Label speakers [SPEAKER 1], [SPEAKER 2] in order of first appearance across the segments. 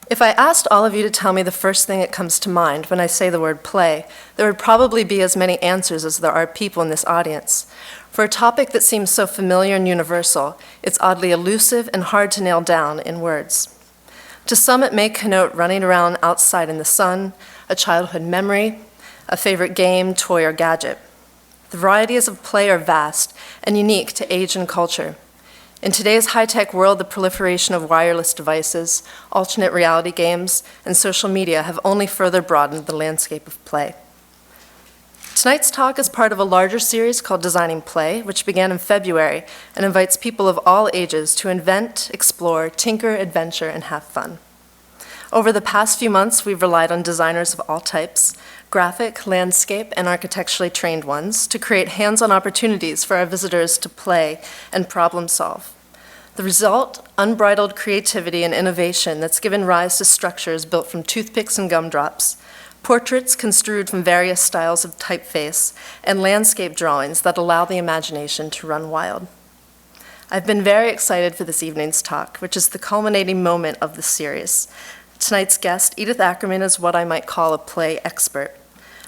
[SPEAKER 1] If I asked all of you to tell me the first thing that comes to mind when I say the word play, there would probably be as many answers as there are people in this audience. For a topic that seems so familiar and universal, it's oddly elusive and hard to nail down in words. To some, it may connote running around outside in the sun, a childhood memory, a favorite game, toy, or gadget. The varieties of play are vast and unique to age and culture. In today's high-tech world, the proliferation of wireless devices, alternate reality games, and social media have only further broadened the landscape of play. Tonight's talk is part of a larger series called Designing Play, which began in February and invites people of all ages to invent, explore, tinker, adventure, and have fun. Over the past few months, we've relied on designers of all types, graphic, landscape, and architecturally trained ones, to create hands-on opportunities for our visitors to play and problem solve. The result, unbridled creativity and innovation that's given rise to structures built from toothpicks and gumdrops, portraits construed from various styles of typeface, and landscape drawings that allow the imagination to run wild. I've been very excited for this evening's talk, which is the culminating moment of the series. Tonight's guest, Edith Ackermann, is what I might call a play expert.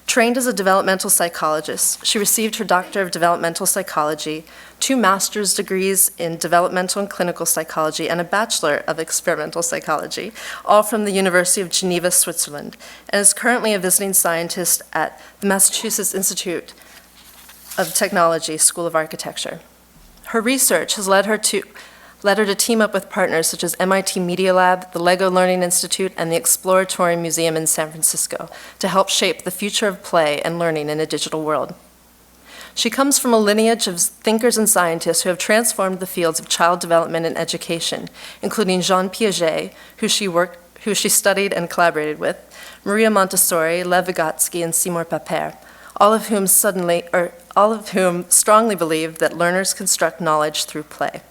[SPEAKER 1] Trained as a developmental psychologist, she received her Doctor of Developmental Psychology, 2 master's degrees in developmental and clinical psychology, and a Bachelor of Experimental Psychology, all from the University of Geneva, Switzerland, and is currently a visiting scientist at the Massachusetts Institute of Technology School of Architecture. Her research has led her to team up with partners such as MIT Media Lab, the LEGO Learning Institute, and the Exploratory Museum in San Francisco to help shape the future of play and learning in a digital world. She comes from a lineage of thinkers and scientists who have transformed the fields of child development and education, including Jean Piaget, who she studied and collaborated with, Maria Montessori, Lev Vygotsky, and Seymour Papert, all of whom strongly believe that learners construct knowledge through play.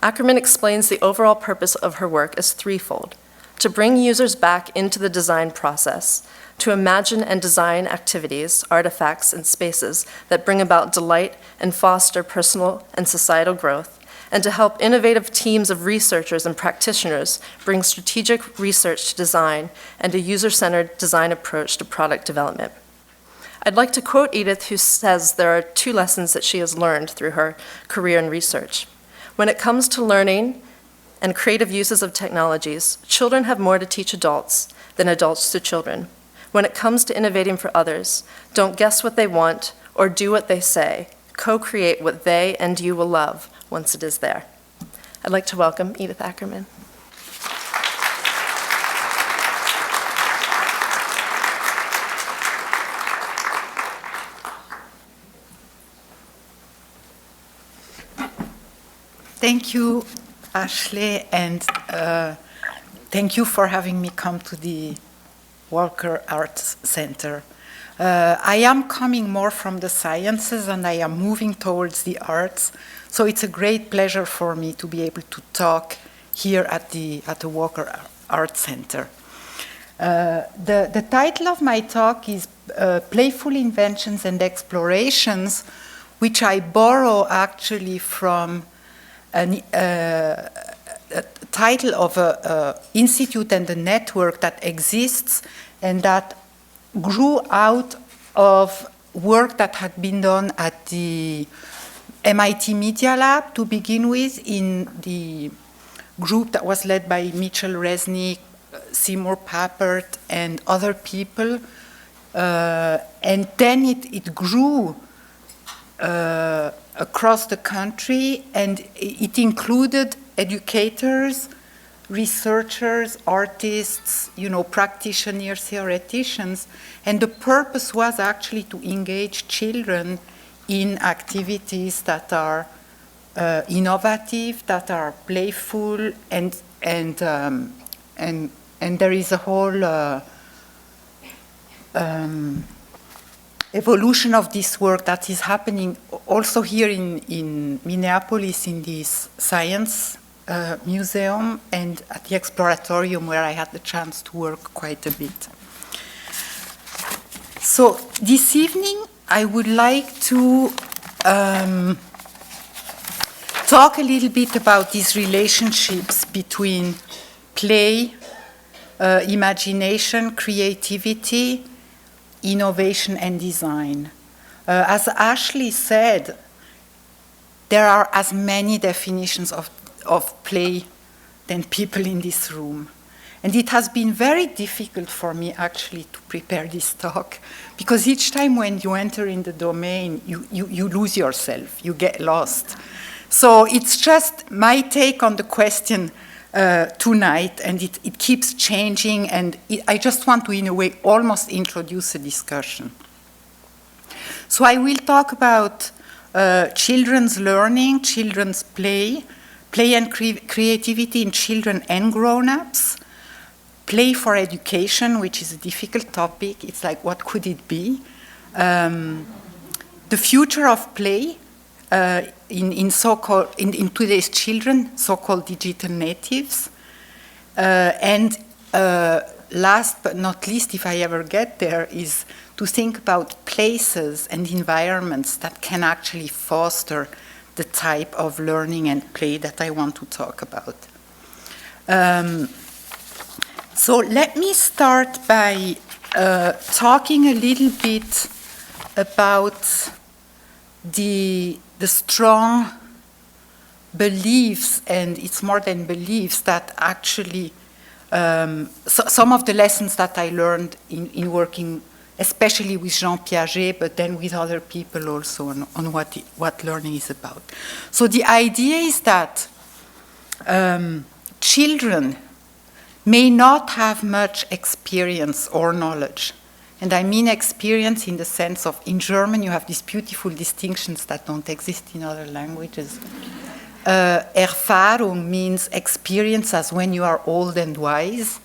[SPEAKER 1] Ackermann explains the overall purpose of her work as threefold: to bring users back into the design process, to imagine and design activities, artifacts, and spaces that bring about delight and foster personal and societal growth, and to help innovative teams of researchers and practitioners bring strategic research to design and a user-centered design approach to product development. I'd like to quote Edith, who says there are 2 lessons that she has learned through her career in research. When it comes to learning and creative uses of technologies, children have more to teach adults than adults to children. When it comes to innovating for others, don't guess what they want or do what they say. Co-create what they and you will love once it is there. I'd like to welcome Edith Ackermann.
[SPEAKER 2] Thank you, Ashley, and thank you for having me come to the Walker Arts Center. I am coming more from the sciences and I am moving towards the arts, so it's a great pleasure for me to be able to talk here at the Walker Arts Center. The title of my talk is Playful Inventions and Explorations, which I borrow actually from a title of an institute and a network that exists and that grew out of work that had been done at the MIT Media Lab to begin with, in the group that was led by Mitchell Resnick, Seymour Papert, and other people. And then it grew across the country, and it included educators, researchers, artists, practitioners, theoreticians, and the purpose was actually to engage children in activities that are innovative, that are playful, and there is a whole evolution of this work that is happening also here in Minneapolis in this science museum and at the Exploratorium, where I had the chance to work quite a bit. So this evening I would like to talk a little bit about these relationships between play imagination, creativity, innovation, and design. As Ashley said, there are as many definitions of play than people in this room. And it has been very difficult for me actually to prepare this talk, because each time when you enter in the domain, you lose yourself, you get lost. So it's just my take on the question tonight, and it keeps changing, and I just want to, in a way, almost introduce a discussion. So I will talk about children's learning, children's play and creativity in children and grown-ups, play for education, which is a difficult topic. It's like, what could it be? The future of play in today's children, so-called digital natives. And last but not least, if I ever get there, is to think about places and environments that can actually foster the type of learning and play that I want to talk about. So let me start by talking a little bit about the strong beliefs, and it's more than beliefs, that actually some of the lessons that I learned in working especially with Jean Piaget, but then with other people also on what learning is about. So the idea is that children may not have much experience or knowledge. And I mean experience in the sense of, in German, you have these beautiful distinctions that don't exist in other languages. Erfahrung means experience as when you are old and wise,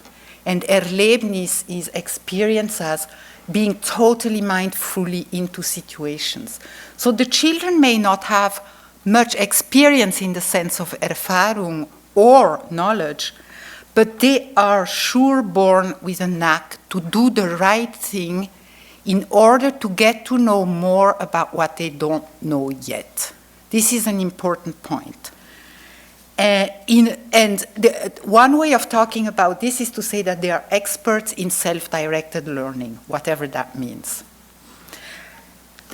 [SPEAKER 2] and Erlebnis is experience as being totally mindfully into situations. So the children may not have much experience in the sense of Erfahrung or knowledge, but they are sure born with a knack to do the right thing in order to get to know more about what they don't know yet. This is an important point. One way of talking about this is to say that they are experts in self-directed learning, whatever that means.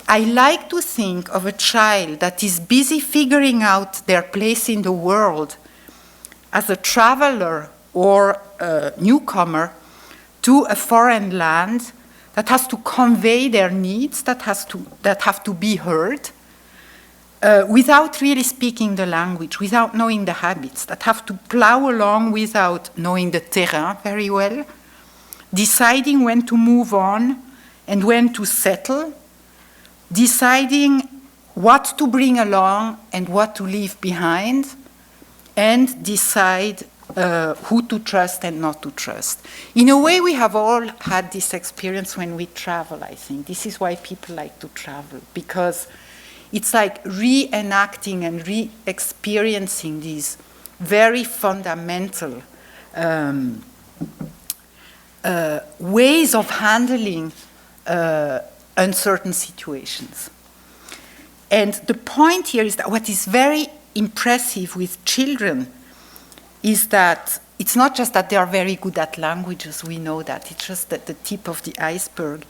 [SPEAKER 2] I like to think of a child that is busy figuring out their place in the world as a traveler or a newcomer to a foreign land that has to convey their needs, that have to be heard, without really speaking the language, without knowing the habits, that have to plow along without knowing the terrain very well, deciding when to move on and when to settle, deciding what to bring along and what to leave behind, and decide who to trust and not to trust. In a way, we have all had this experience when we travel, I think. This is why people like to travel, because it's like reenacting and re-experiencing these very fundamental ways of handling uncertain situations. And the point here is that what is very impressive with children is that it's not just that they are very good at languages, we know that, it's just that the tip of the iceberg,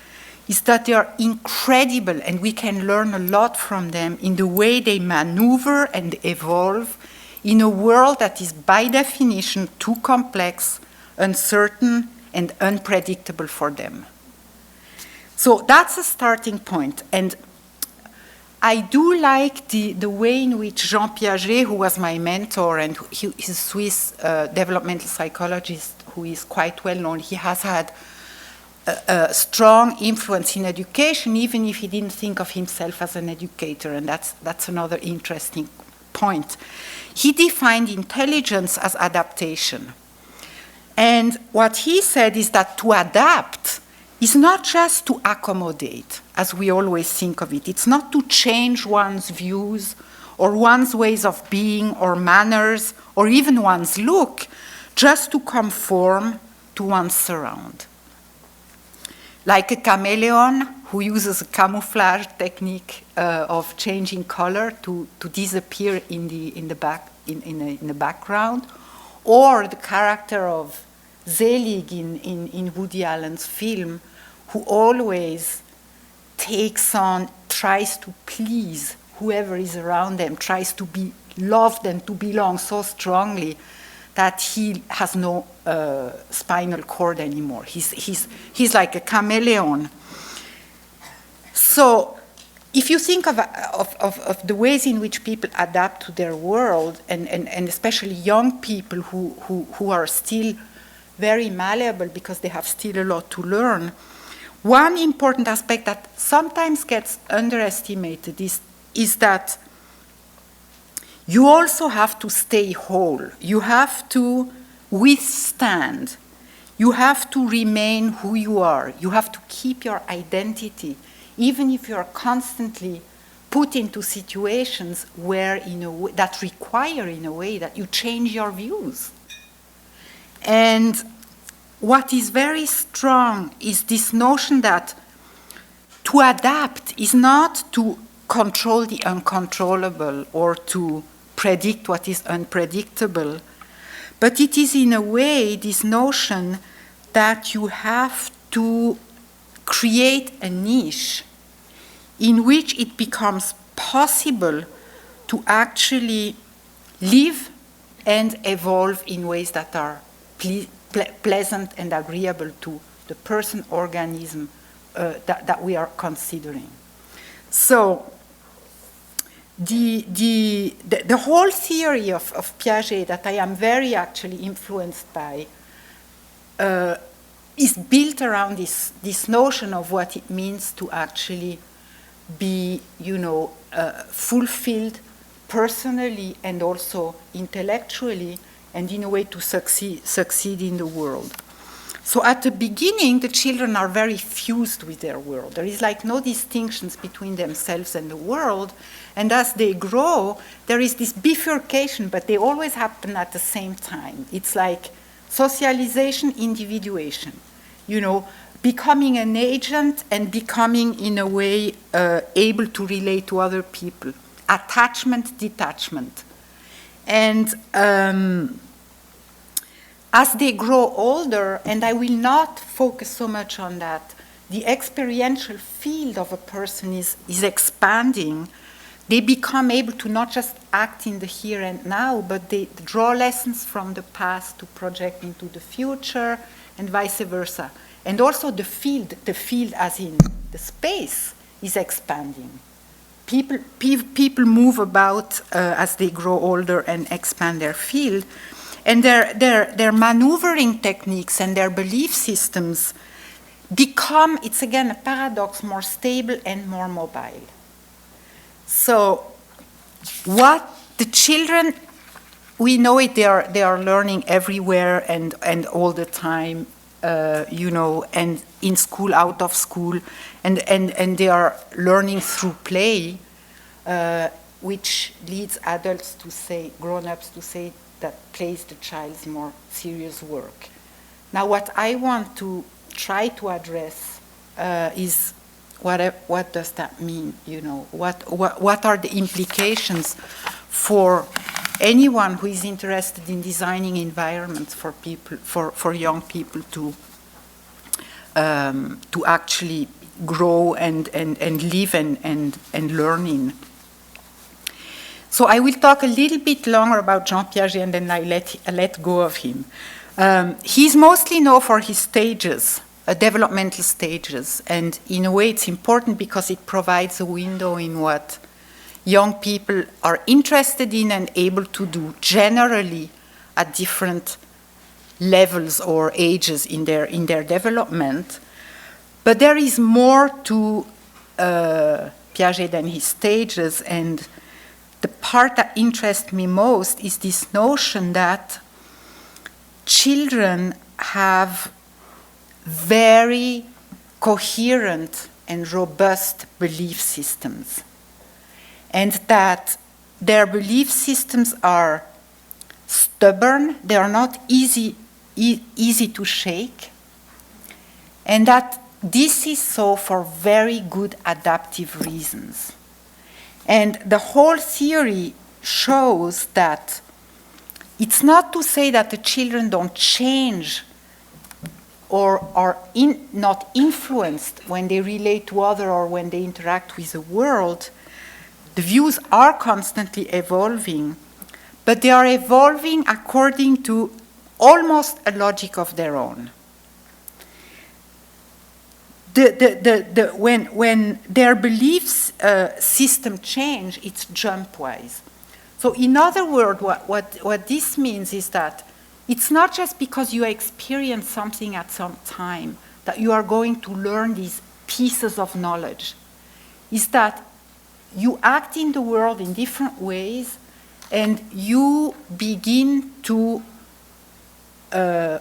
[SPEAKER 2] is that they are incredible, and we can learn a lot from them in the way they maneuver and evolve in a world that is by definition too complex, uncertain, and unpredictable for them. So that's a starting point. And I do like the way in which Jean Piaget, who was my mentor, and he's a Swiss developmental psychologist who is quite well known, he has had a strong influence in education, even if he didn't think of himself as an educator, and that's another interesting point. He defined intelligence as adaptation. And what he said is that to adapt is not just to accommodate, as we always think of it. It's not to change one's views or one's ways of being or manners or even one's look, just to conform to one's surround. Like a chameleon who uses a camouflage technique of changing color to disappear in the background, or the character of Selig in Woody Allen's film, who always tries to please whoever is around them, tries to be loved and to belong so strongly that he has no spinal cord anymore. He's like a chameleon. So if you think of the ways in which people adapt to their world, and especially young people who are still very malleable because they have still a lot to learn, one important aspect that sometimes gets underestimated is that you also have to stay whole. You have to withstand. You have to remain who you are. You have to keep your identity, even if you are constantly put into situations where, that require, in a way, that you change your views. And what is very strong is this notion that to adapt is not to control the uncontrollable or to predict what is unpredictable, but it is, in a way, this notion that you have to create a niche in which it becomes possible to actually live and evolve in ways that are pleasant and agreeable to the person, organism that we are considering. So the whole theory of Piaget that I am very actually influenced by is built around this notion of what it means to actually be, fulfilled personally and also intellectually, and in a way to succeed in the world. So at the beginning, the children are very fused with their world. There is like no distinctions between themselves and the world. And as they grow, there is this bifurcation, but they always happen at the same time. It's like socialization, individuation, becoming an agent and becoming, in a way, able to relate to other people. Attachment, detachment. And as they grow older, and I will not focus so much on that, the experiential field of a person is expanding. They become able to not just act in the here and now, but they draw lessons from the past to project into the future, and vice versa. And also the field as in the space, is expanding. People move about as they grow older and expand their field. And their maneuvering techniques and their belief systems become, it's again a paradox, more stable and more mobile. So what the children, we know it, they are learning everywhere and all the time, and in school, out of school, and they are learning through play, which leads adults to say, grown-ups to say, that plays the child's more serious work. Now, what I want to try to address is what does that mean? What are the implications for anyone who is interested in designing environments for people, for young people to actually grow and live and learn in. So I will talk a little bit longer about Jean Piaget, and then I let go of him. He's mostly known for his stages, developmental stages, and in a way it's important because it provides a window in what young people are interested in and able to do generally at different levels or ages in their development. But there is more to Piaget than his stages, and the part that interests me most is this notion that children have very coherent and robust belief systems, and that their belief systems are stubborn, they are not easy to shake, and that this is so for very good adaptive reasons. And the whole theory shows that it's not to say that the children don't change or are not influenced when they relate to others or when they interact with the world, the views are constantly evolving, but they are evolving according to almost a logic of their own. When their beliefs system change, it's jump-wise. So in other words, what this means is that it's not just because you experience something at some time that you are going to learn these pieces of knowledge. It's that you act in the world in different ways and you begin to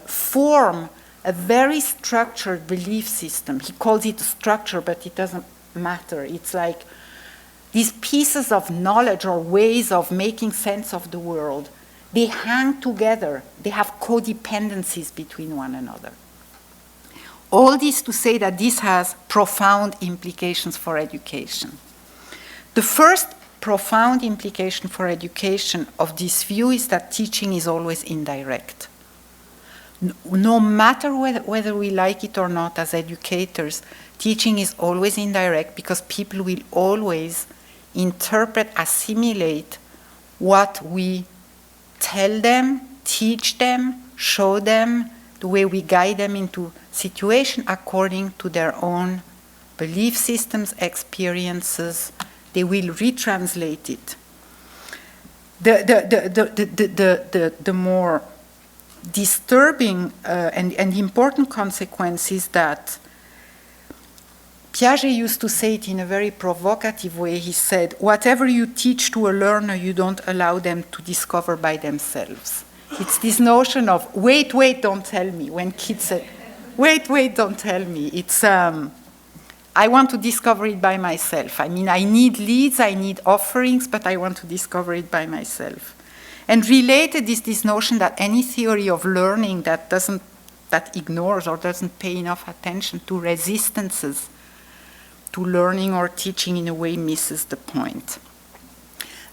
[SPEAKER 2] form a very structured belief system. He calls it structure, but it doesn't matter. It's like these pieces of knowledge or ways of making sense of the world, they hang together. They have codependencies between one another. All this to say that this has profound implications for education. The first profound implication for education of this view is that teaching is always indirect. No matter whether we like it or not as educators, teaching is always indirect because people will always interpret, assimilate what we tell them, teach them, show them, the way we guide them into situation according to their own belief systems, experiences. They will retranslate it. The more disturbing and important consequence is that Piaget used to say it in a very provocative way. He said, whatever you teach to a learner, you don't allow them to discover by themselves. It's this notion of, wait, don't tell me. When kids say, wait, don't tell me. It's, I want to discover it by myself. I mean, I need leads, I need offerings, but I want to discover it by myself. And related is this notion that any theory of learning that ignores or doesn't pay enough attention to resistances to learning or teaching in a way misses the point.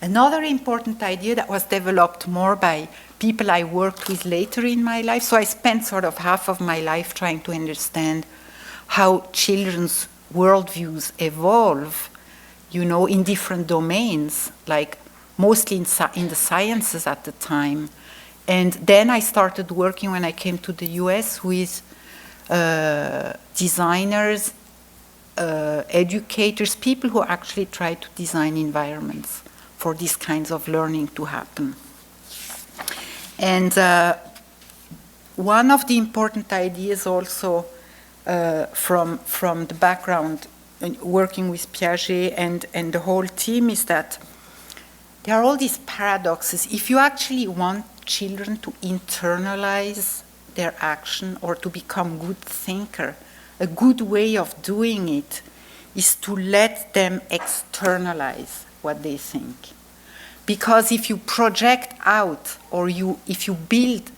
[SPEAKER 2] Another important idea that was developed more by people I worked with later in my life, so I spent sort of half of my life trying to understand how children's worldviews evolve, in different domains, like mostly in the sciences at the time. And then I started working when I came to the US with designers, educators, people who actually try to design environments for these kinds of learning to happen. And one of the important ideas also from the background working with Piaget and the whole team is that there are all these paradoxes. If you actually want children to internalize their action or to become good thinker, a good way of doing it is to let them externalize what they think. Because if you project out or if you build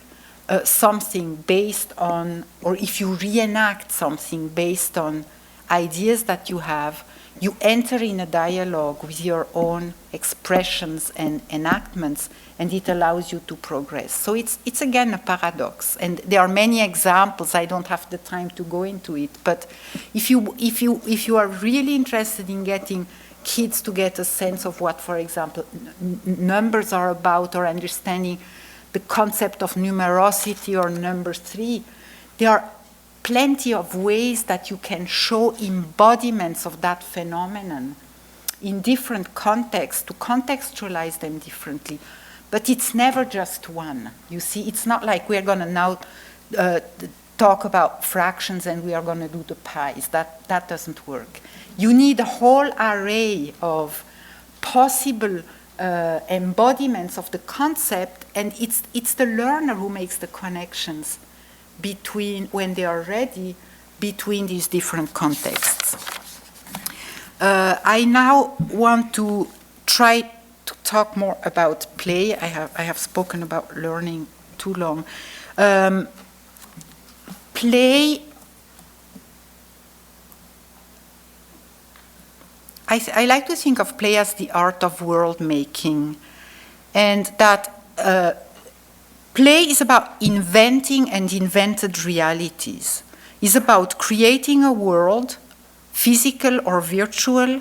[SPEAKER 2] something based on, or if you reenact something based on ideas that you have, you enter in a dialogue with your own expressions and enactments, and it allows you to progress. So it's again a paradox, and there are many examples. I don't have the time to go into it, but if you are really interested in getting kids to get a sense of what, for example, numbers are about, or understanding the concept of numerosity or number 3, there are plenty of ways that you can show embodiments of that phenomenon in different contexts, to contextualize them differently. But it's never just one. You see, it's not like we're going to now talk about fractions and we are going to do the pies. That doesn't work. You need a whole array of possible embodiments of the concept, and it's the learner who makes the connections between, when they are ready, between these different contexts. I now want to try to talk more about play. I have spoken about learning too long. Play, I like to think of play as the art of world making, and that play is about inventing and invented realities. is about creating a world, physical or virtual,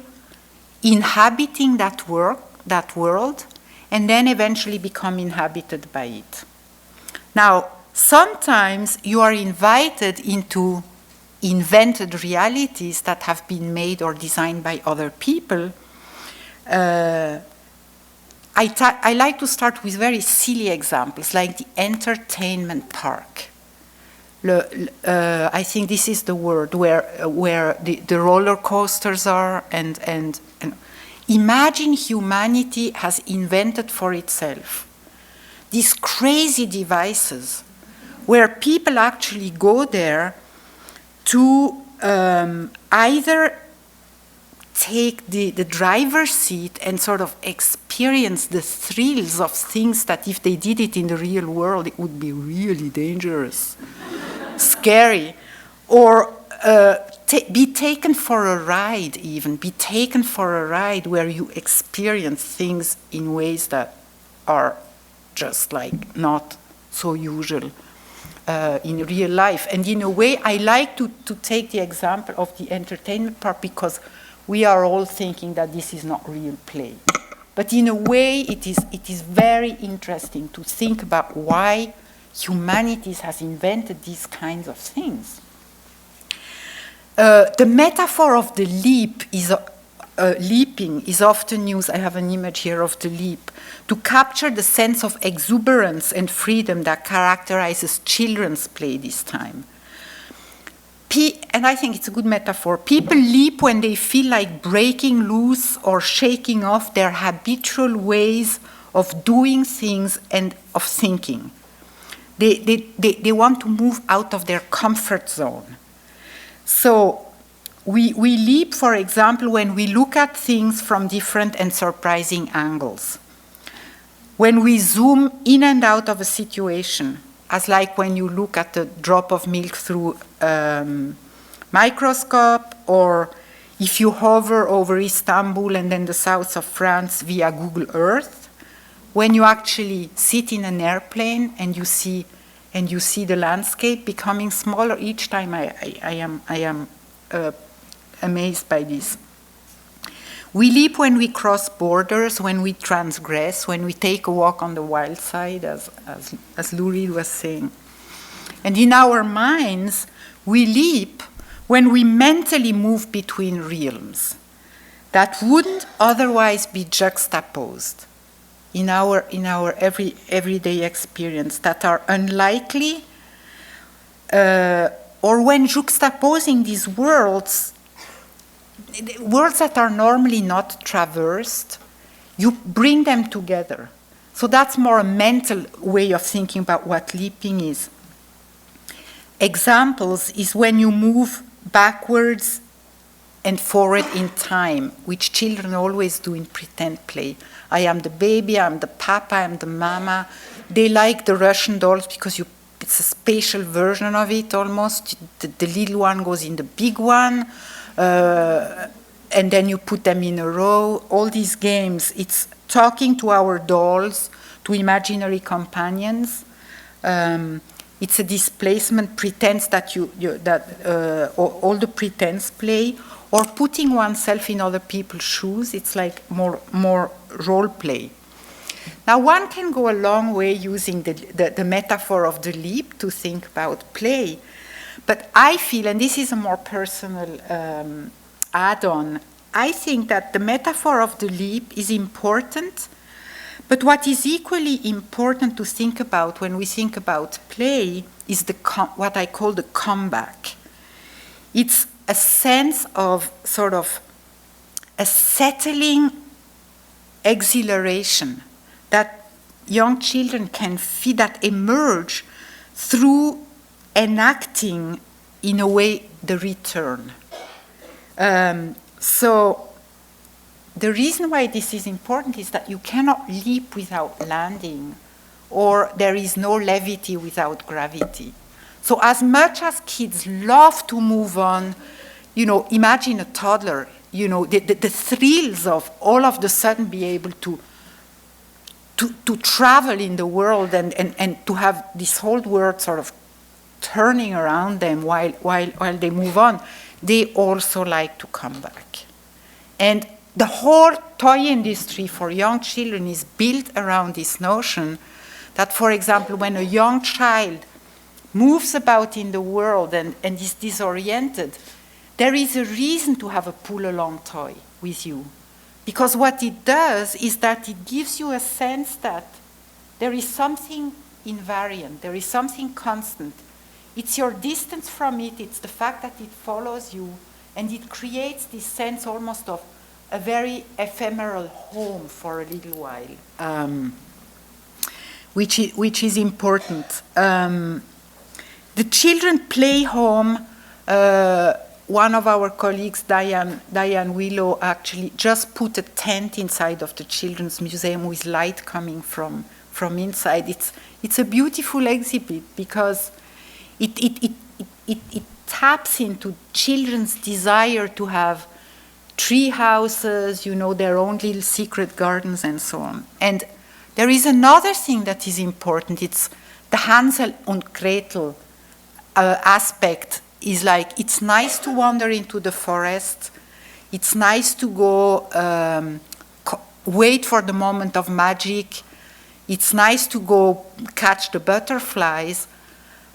[SPEAKER 2] inhabiting that world, and then eventually become inhabited by it. Now, sometimes you are invited into invented realities that have been made or designed by other people. I like to start with very silly examples, like the entertainment park. I think this is the word where the roller coasters are, and imagine humanity has invented for itself these crazy devices where people actually go there to either take the driver's seat and sort of experience the thrills of things that if they did it in the real world, it would be really dangerous, scary, or be taken for a ride even, be taken for a ride where you experience things in ways that are just like not so usual in real life. And in a way, I like to take the example of the entertainment part because we are all thinking that this is not real play. But in a way, it is very interesting to think about why humanity has invented these kinds of things. The metaphor of the leap is leaping is often used. I have an image here of the leap to capture the sense of exuberance and freedom that characterizes children's play this time. And I think it's a good metaphor. People leap when they feel like breaking loose or shaking off their habitual ways of doing things and of thinking. They want to move out of their comfort zone. So we leap, for example, when we look at things from different and surprising angles. When we zoom in and out of a situation, as like when you look at a drop of milk through microscope, or if you hover over Istanbul and then the south of France via Google Earth, when you actually sit in an airplane and you see the landscape becoming smaller each time, I am amazed by this. We leap when we cross borders, when we transgress, when we take a walk on the wild side, as Lou Reed was saying. And in our minds, we leap when we mentally move between realms that wouldn't otherwise be juxtaposed in our everyday experience, that are unlikely, or when juxtaposing these worlds that are normally not traversed, you bring them together. So that's more a mental way of thinking about what leaping is. Examples is when you move backwards and forward in time, which children always do in pretend play. I am the baby, I'm the papa, I'm the mama. They like the Russian dolls because it's a spatial version of it almost. The little one goes in the big one. And then you put them in a row. All these games, it's talking to our dolls, to imaginary companions. It's a displacement pretense that all the pretense play, or putting oneself in other people's shoes. It's like more role play. Now, one can go a long way using the metaphor of the leap to think about play. But I feel, and this is a more personal add-on, I think that the metaphor of the leap is important, but what is equally important to think about when we think about play is what I call the comeback. It's a sense of sort of a settling exhilaration that young children can feel, that emerge through enacting, in a way, the return. So the reason why this is important is that you cannot leap without landing, or there is no levity without gravity. So as much as kids love to move on, imagine a toddler, the thrills of all of the sudden be able to travel in the world and to have this whole world sort of turning around them while they move on, they also like to come back. And the whole toy industry for young children is built around this notion that, for example, when a young child moves about in the world and is disoriented, there is a reason to have a pull-along toy with you. Because what it does is that it gives you a sense that there is something invariant, there is something constant. It's your distance from it, it's the fact that it follows you, and it creates this sense almost of a very ephemeral home for a little while, which is important. The children play home. One of our colleagues, Diane Willow, actually just put a tent inside of the Children's Museum with light coming from inside. It's a beautiful exhibit because it taps into children's desire to have tree houses, their own little secret gardens and so on. And there is another thing that is important. It's the Hansel und Gretel aspect is like, it's nice to wander into the forest. It's nice to go wait for the moment of magic. It's nice to go catch the butterflies.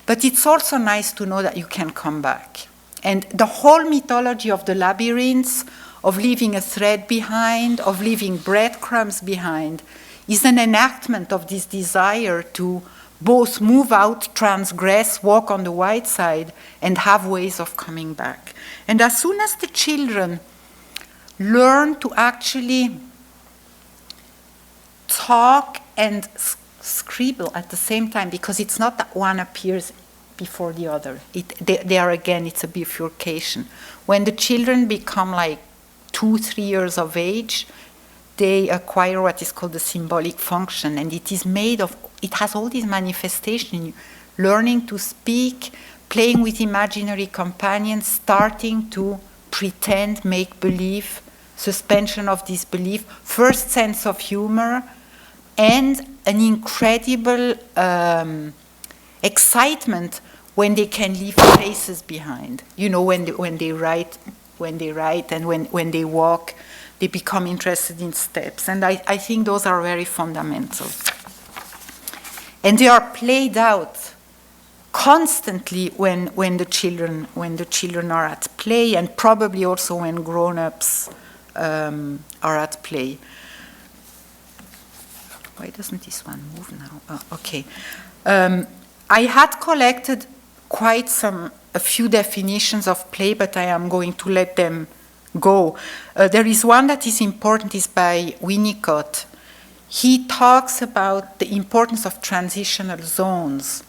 [SPEAKER 2] But it's also nice to know that you can come back. And the whole mythology of the labyrinths, of leaving a thread behind, of leaving breadcrumbs behind, is an enactment of this desire to both move out, transgress, walk on the white side, and have ways of coming back. And as soon as the children learn to actually talk and scribble at the same time, because it's not that one appears before the other. It's a bifurcation. When the children become like 2-3 years of age, they acquire what is called the symbolic function, and it has all these manifestations, learning to speak, playing with imaginary companions, starting to pretend, make believe, suspension of disbelief, first sense of humor, and an incredible excitement when they can leave traces behind. When they write and when they walk, they become interested in steps. And I think those are very fundamental. And they are played out constantly when the children are at play, and probably also when grown-ups are at play. Why doesn't this one move now? Oh, okay. I had collected a few definitions of play, but I am going to let them go. There is one that is important, is by Winnicott. He talks about the importance of transitional zones.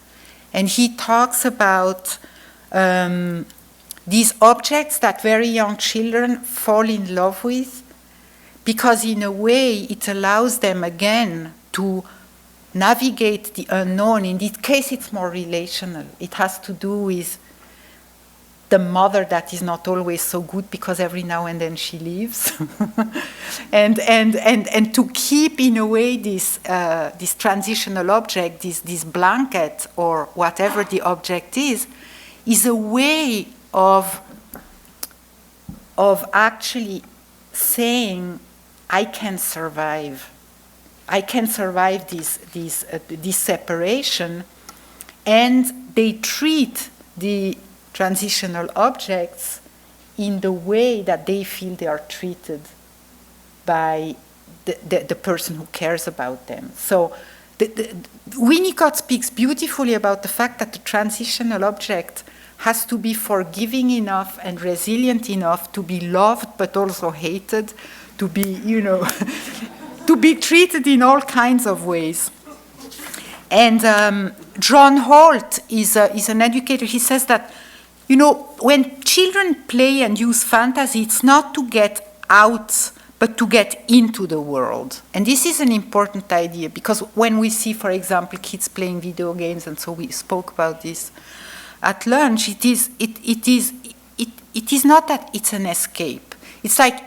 [SPEAKER 2] And he talks about these objects that very young children fall in love with, because in a way it allows them again to navigate the unknown. In this case, it's more relational. It has to do with the mother that is not always so good because every now and then she leaves. and to keep, in a way, this transitional object, this blanket, or whatever the object is a way of actually saying, I can survive. I can survive this separation. And they treat the transitional objects in the way that they feel they are treated by the person who cares about them. So Winnicott speaks beautifully about the fact that the transitional object has to be forgiving enough and resilient enough to be loved but also hated, to be, to be treated in all kinds of ways. And John Holt is an educator. He says that, when children play and use fantasy, it's not to get out, but to get into the world. And this is an important idea, because when we see, for example, kids playing video games, and so we spoke about this at lunch, it is not that it's an escape. It's like,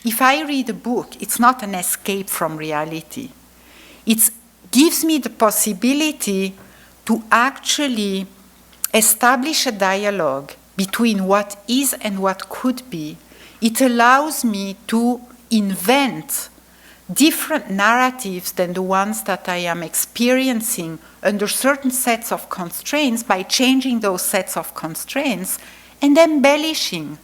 [SPEAKER 2] if I read a book, it's not an escape from reality. It gives me the possibility to actually establish a dialogue between what is and what could be, it allows me to invent different narratives than the ones that I am experiencing under certain sets of constraints by changing those sets of constraints and embellishing,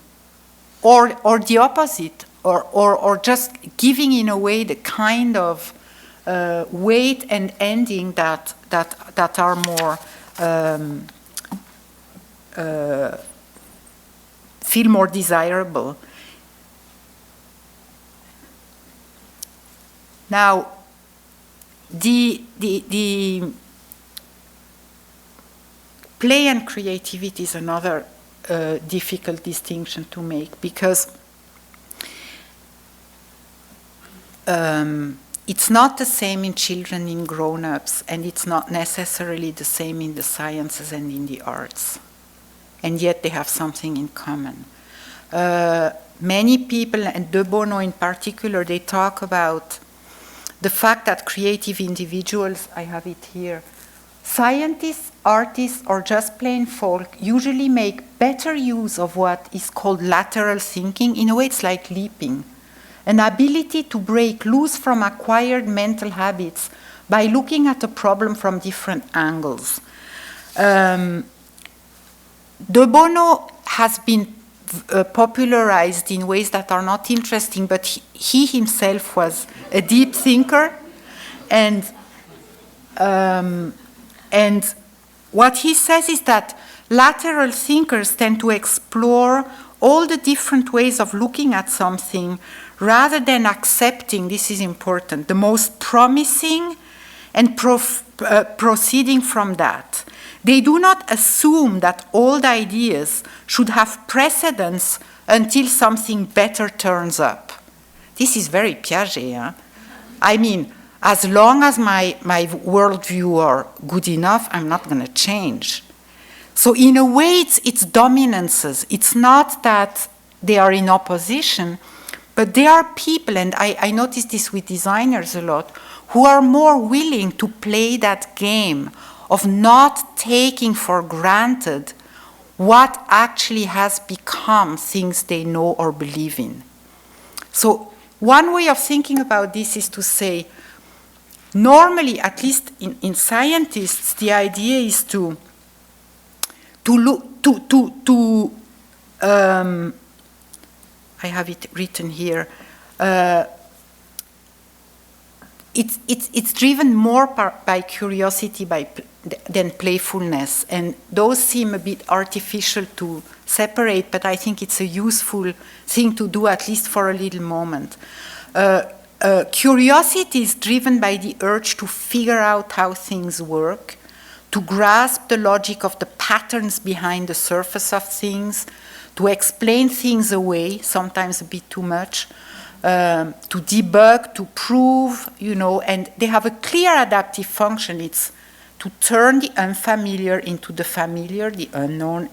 [SPEAKER 2] or the opposite, or just giving in a way the kind of weight and ending that are more feel more desirable. Now, the play and creativity is another difficult distinction to make, because it's not the same in children, in grown-ups, and it's not necessarily the same in the sciences and in the arts. And yet they have something in common. Many people, and De Bono in particular, they talk about the fact that creative individuals, I have it here, scientists, artists, or just plain folk usually make better use of what is called lateral thinking. In a way, it's like leaping. An ability to break loose from acquired mental habits by looking at a problem from different angles. De Bono has been popularized in ways that are not interesting, but he himself was a deep thinker, and what he says is that lateral thinkers tend to explore all the different ways of looking at something rather than accepting, this is important, the most promising and proceeding from that. They do not assume that old ideas should have precedence until something better turns up. This is very Piaget. Huh? I mean, as long as my worldview are good enough, I'm not going to change. So in a way, it's dominances. It's not that they are in opposition, but they are people, and I notice this with designers a lot, who are more willing to play that game of not taking for granted what actually has become things they know or believe in. So one way of thinking about this is to say, normally, at least in scientists, the idea is to look, I have it written here, it's driven more by curiosity than playfulness, and those seem a bit artificial to separate, but I think it's a useful thing to do, at least for a little moment. Curiosity is driven by the urge to figure out how things work, to grasp the logic of the patterns behind the surface of things, to explain things away, sometimes a bit too much, to debug, to prove, and they have a clear adaptive function. It's to turn the unfamiliar into the familiar, the unknown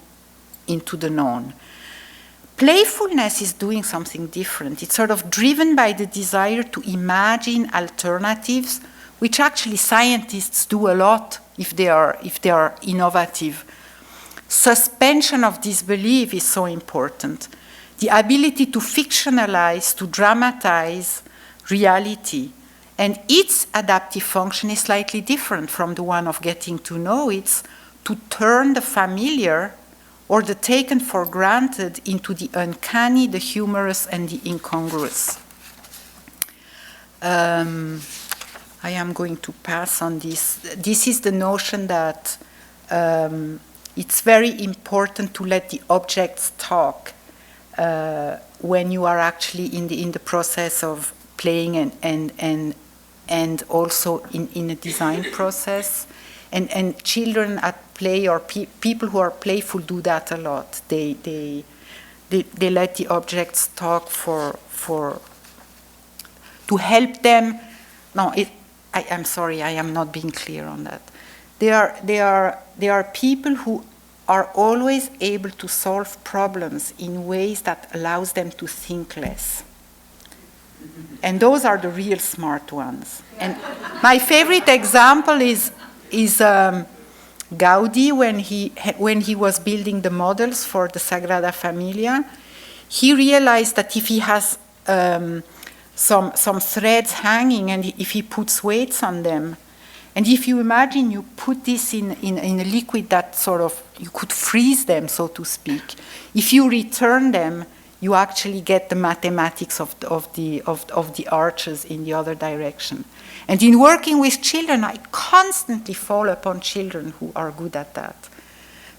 [SPEAKER 2] into the known. Playfulness is doing something different. It's sort of driven by the desire to imagine alternatives, which actually scientists do a lot if they are innovative. Suspension of disbelief is so important. The ability to fictionalize, to dramatize reality. And its adaptive function is slightly different from the one of getting to know. It's to turn the familiar or the taken for granted into the uncanny, the humorous, and the incongruous. I am going to pass on this. This is the notion that it's very important to let the objects talk when you are actually in the process of playing and also in a design process. And children at play, or people who are playful, do that a lot. They let the objects talk to help them. No, I'm sorry, I am not being clear on that. They are people who are always able to solve problems in ways that allows them to think less. And those are the real smart ones. And my favorite example is Gaudi, when he was building the models for the Sagrada Familia, he realized that if he has some threads hanging and if he puts weights on them, and if you imagine you put this in a liquid that sort of, you could freeze them, so to speak. If you return them, you actually get the mathematics of the arches in the other direction. And in working with children, I constantly fall upon children who are good at that.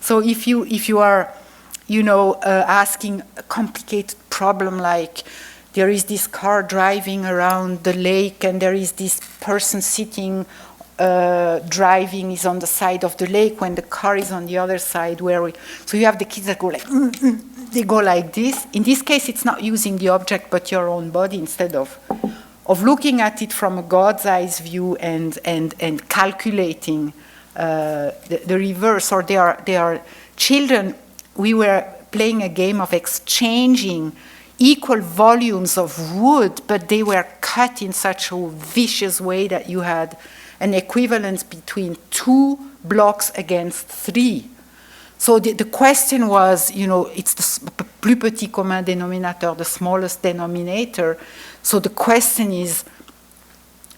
[SPEAKER 2] So if you are, asking a complicated problem like there is this car driving around the lake and there is this person sitting driving is on the side of the lake when the car is on the other side, so you have the kids that go like, they go like this. In this case, it's not using the object but your own body instead of looking at it from a God's eyes view and calculating the reverse. Or they are children. We were playing a game of exchanging equal volumes of wood, but they were cut in such a vicious way that you had an equivalence between 2 blocks against 3. So the question was, it's the plus petit commun dénominateur, the smallest denominator. So the question is,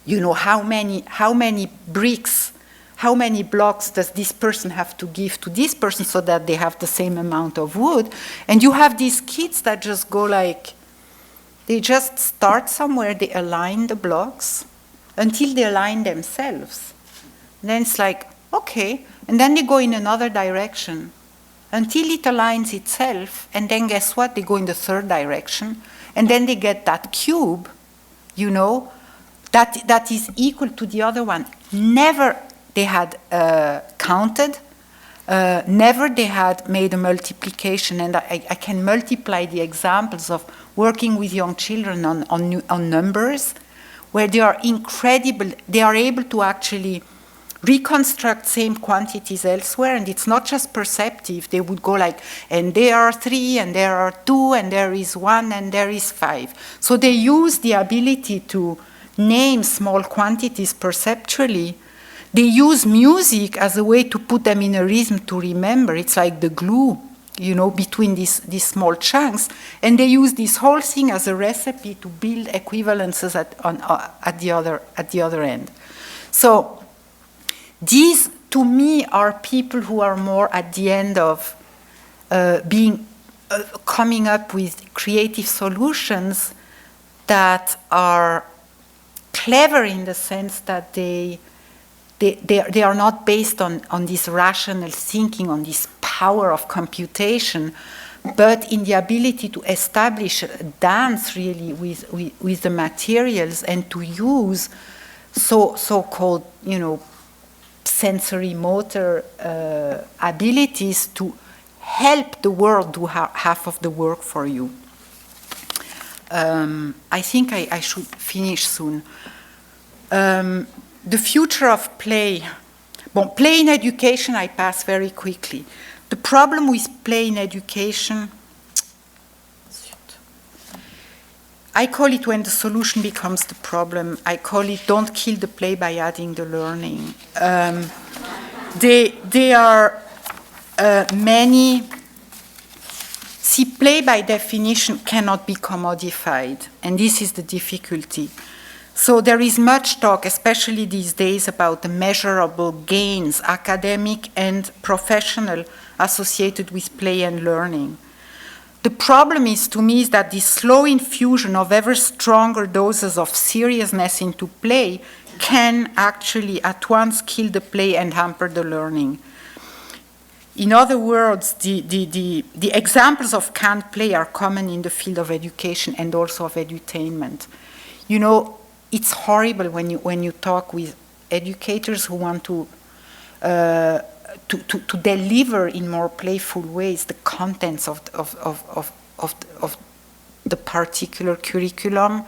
[SPEAKER 2] how many bricks, how many blocks does this person have to give to this person so that they have the same amount of wood? And you have these kids that just go like, they just start somewhere, they align the blocks until they align themselves. And then it's like, okay. And then they go in another direction until it aligns itself. And then guess what? They go in the third direction. And then they get that cube, that is equal to the other one. Never they had counted. Never they had made a multiplication. And I can multiply the examples of working with young children on numbers, where they are incredible. They are able to actually reconstruct same quantities elsewhere, and it's not just perceptive. They would go like, and there are 3, and there are 2, and there is 1, and there is 5. So they use the ability to name small quantities perceptually. They use music as a way to put them in a rhythm to remember. It's like the glue, between these small chunks. And they use this whole thing as a recipe to build equivalences at the other end. So these, to me, are people who are more at the end of coming up with creative solutions that are clever in the sense that they are not based on this rational thinking, on this power of computation, but in the ability to establish a dance really with the materials and to use so-called, sensory motor abilities to help the world do half of the work for you. I think I should finish soon. The future of play. Play in education, I pass very quickly. The problem with play in education, I call it when the solution becomes the problem. I call it don't kill the play by adding the learning. They are many. See, play by definition cannot be commodified, and this is the difficulty. So there is much talk, especially these days, about the measurable gains, academic and professional, associated with play and learning. The problem is, to me, is that this slow infusion of ever stronger doses of seriousness into play can actually at once kill the play and hamper the learning. In other words, the examples of canned play are common in the field of education and also of edutainment. It's horrible when you talk with educators who want to deliver in more playful ways the contents of the particular curriculum,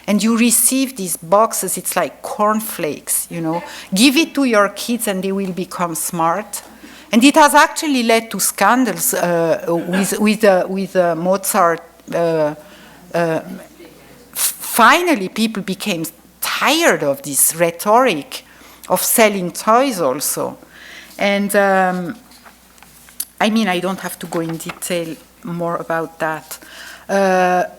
[SPEAKER 2] and you receive these boxes. It's like cornflakes. Give it to your kids and they will become smart. And it has actually led to scandals with Mozart. Finally, people became tired of this rhetoric of selling toys also. And I mean, I don't have to go in detail more about that. The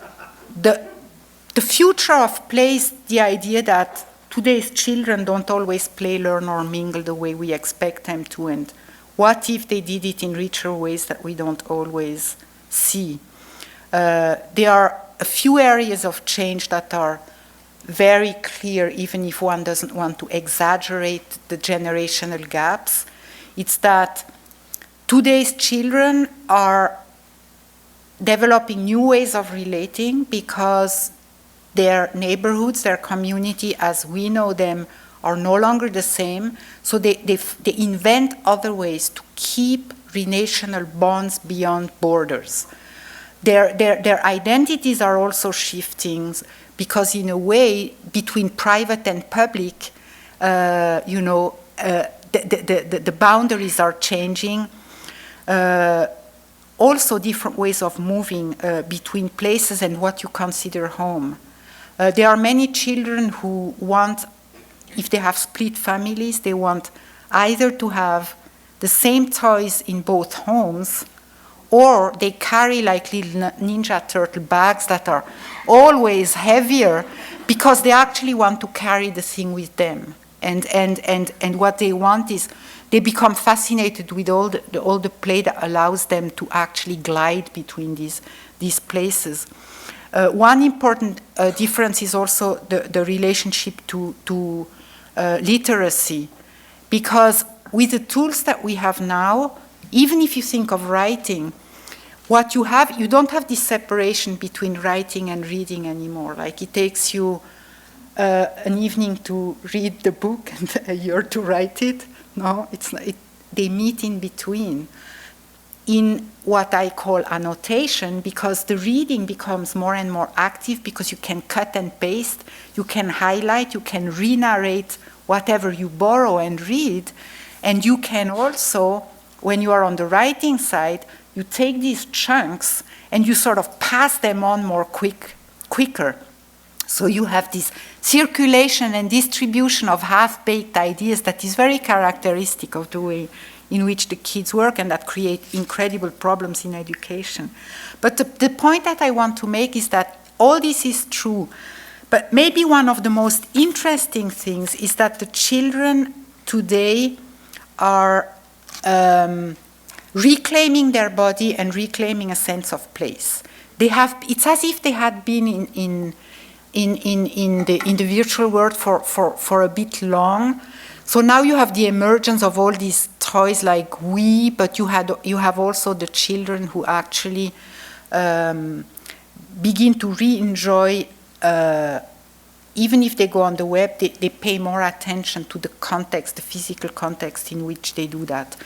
[SPEAKER 2] future of play is the idea that today's children don't always play, learn, or mingle the way we expect them to, and what if they did it in richer ways that we don't always see? There are a few areas of change that are very clear, even if one doesn't want to exaggerate the generational gaps. It's that today's children are developing new ways of relating because their neighborhoods, their community as we know them, are no longer the same. So they invent other ways to keep relational bonds beyond borders. Their identities are also shifting because in a way, between private and public, the boundaries are changing. Also different ways of moving between places and what you consider home. There are many children who want, if they have split families, they want either to have the same toys in both homes, or they carry like little Ninja Turtle bags that are always heavier because they actually want to carry the thing with them. And what they want is they become fascinated with all the play that allows them to actually glide between these places. One important difference is also the relationship to literacy, because with the tools that we have now, even if you think of writing, what you have, you don't have this separation between writing and reading anymore. Like it takes you an evening to read the book and a year to write it. No, it's not, they meet in between in what I call annotation, because the reading becomes more and more active because you can cut and paste, you can highlight, you can re-narrate whatever you borrow and read, and you can also, when you are on the writing side, you take these chunks and you sort of pass them on more quicker. So you have this circulation and distribution of half-baked ideas that is very characteristic of the way in which the kids work and that create incredible problems in education. But the point that I want to make is that all this is true, but maybe one of the most interesting things is that the children today are reclaiming their body and reclaiming a sense of place. It's as if they had been in the virtual world for a bit long. So now you have the emergence of all these toys like Wii, but you have also the children who actually begin to re-enjoy, even if they go on the web, they pay more attention to the context, the physical context in which they do that.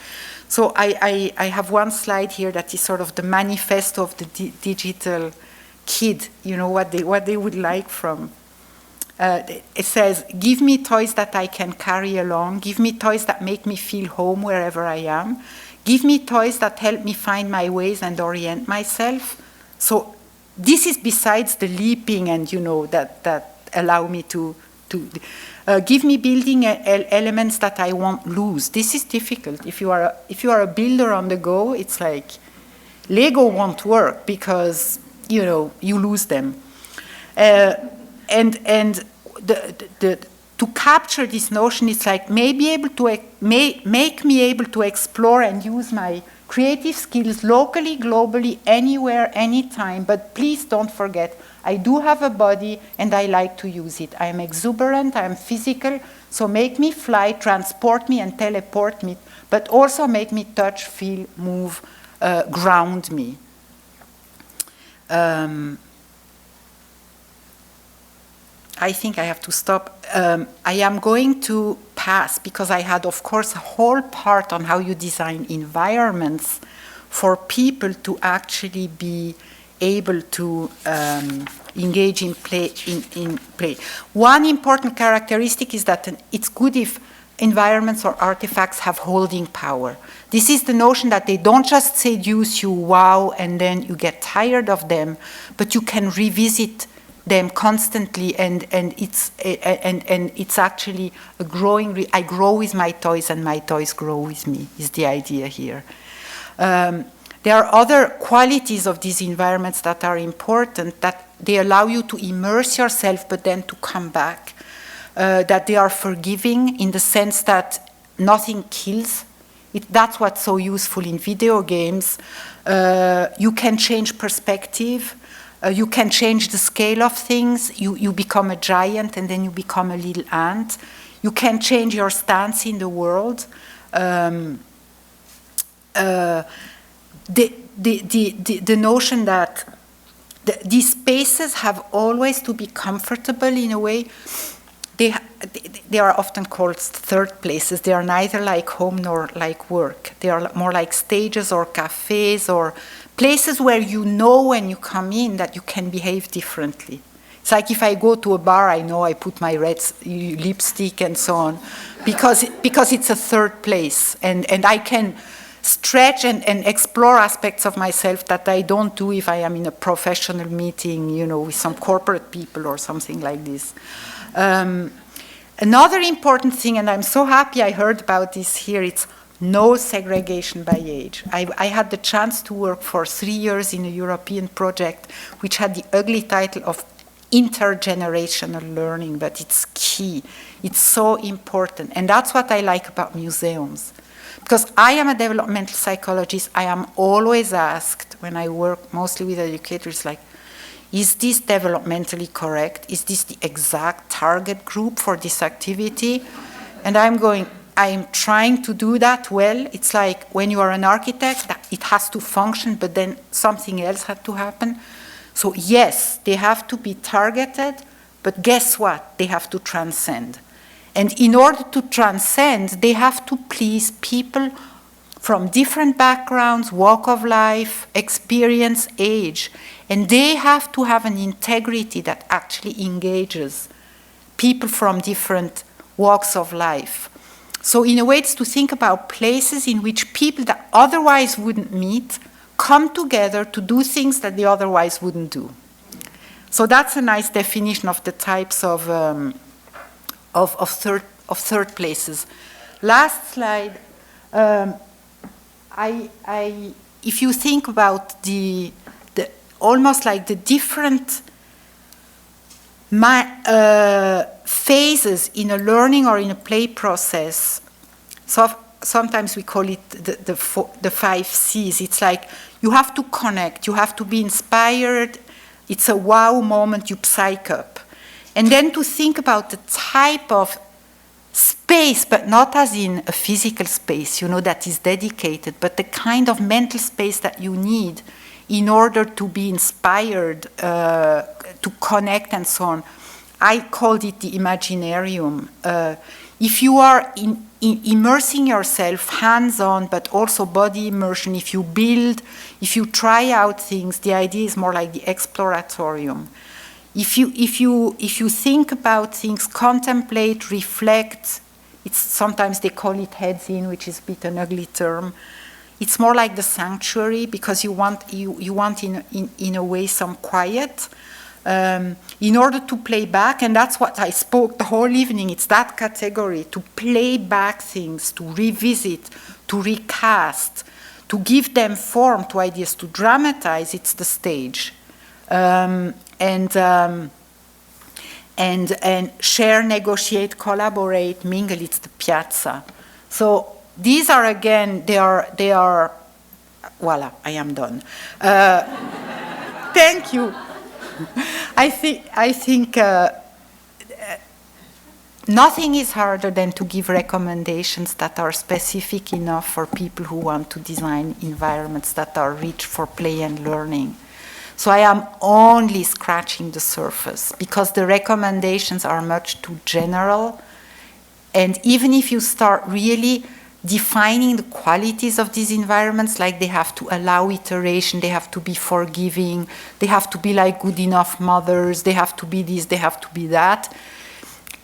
[SPEAKER 2] So I have one slide here that is sort of the manifesto of the digital kid, what they would like from. It says, give me toys that I can carry along, give me toys that make me feel home wherever I am, give me toys that help me find my ways and orient myself. So this is besides the leaping and that allow me to give me building elements that I won't lose. This is difficult. If you are a builder on the go, it's like Lego won't work because you lose them. And to capture this notion, it's like make me able to explore and use my creative skills locally, globally, anywhere, anytime. But please don't forget, I do have a body and I like to use it. I am exuberant, I am physical, so make me fly, transport me and teleport me, but also make me touch, feel, move, ground me. I think I have to stop. I am going to pass because I had, of course, a whole part on how you design environments for people to actually be able to engage in play. In play. One important characteristic is that it's good if environments or artifacts have holding power. This is the notion that they don't just seduce you, wow, and then you get tired of them, but you can revisit them constantly, and it's actually a growing. I grow with my toys, and my toys grow with me. Is the idea here? There are other qualities of these environments that are important, that they allow you to immerse yourself, but then to come back. That they are forgiving in the sense that nothing kills. That's what's so useful in video games. You can change perspective. You can change the scale of things. You become a giant and then you become a little ant. You can change your stance in the world. The notion that these spaces have always to be comfortable in a way. They are often called third places. They are neither like home nor like work. They are more like stages or cafes or places where you know when you come in that you can behave differently. It's like if I go to a bar, I know I put my red lipstick and so on, because it's a third place, and I can stretch and explore aspects of myself that I don't do if I am in a professional meeting, with some corporate people or something like this. Another important thing, and I'm so happy I heard about this here, it's no segregation by age. I had the chance to work for 3 years in a European project which had the ugly title of intergenerational learning, but it's key. It's so important. And that's what I like about museums. Because I am a developmental psychologist, I am always asked when I work mostly with educators, like, is this developmentally correct? Is this the exact target group for this activity? And I'm trying to do that well. It's like when you are an architect, it has to function, but then something else had to happen. So yes, they have to be targeted, but guess what? They have to transcend. And in order to transcend, they have to please people from different backgrounds, walk of life, experience, age. And they have to have an integrity that actually engages people from different walks of life. So in a way, it's to think about places in which people that otherwise wouldn't meet come together to do things that they otherwise wouldn't do. So that's a nice definition of the types of third places. Last slide. If you think about the almost like the different phases in a learning or in a play process, so sometimes we call it the 5 C's. It's like you have to connect, you have to be inspired. It's a wow moment, you psych up. And then to think about the type of space, but not as in a physical space, that is dedicated, but the kind of mental space that you need in order to be inspired, to connect and so on. I called it the Imaginarium. If you are immersing yourself hands-on, but also body immersion, if you build, if you try out things, the idea is more like the Exploratorium. If you think about things, contemplate, reflect, sometimes they call it heads in, which is a bit an ugly term. It's more like the sanctuary, because you want in a way some quiet in order to play back, and that's what I spoke the whole evening. It's that category, to play back things, to revisit, to recast, to give them form to ideas, to dramatize. It's the stage. And share, negotiate, collaborate, mingle. It's the piazza. So these are again. They are. Voila! I am done. Thank you. I think nothing is harder than to give recommendations that are specific enough for people who want to design environments that are rich for play and learning. So I am only scratching the surface, because the recommendations are much too general. And even if you start really defining the qualities of these environments, like they have to allow iteration, they have to be forgiving, they have to be like good enough mothers, they have to be this, they have to be that,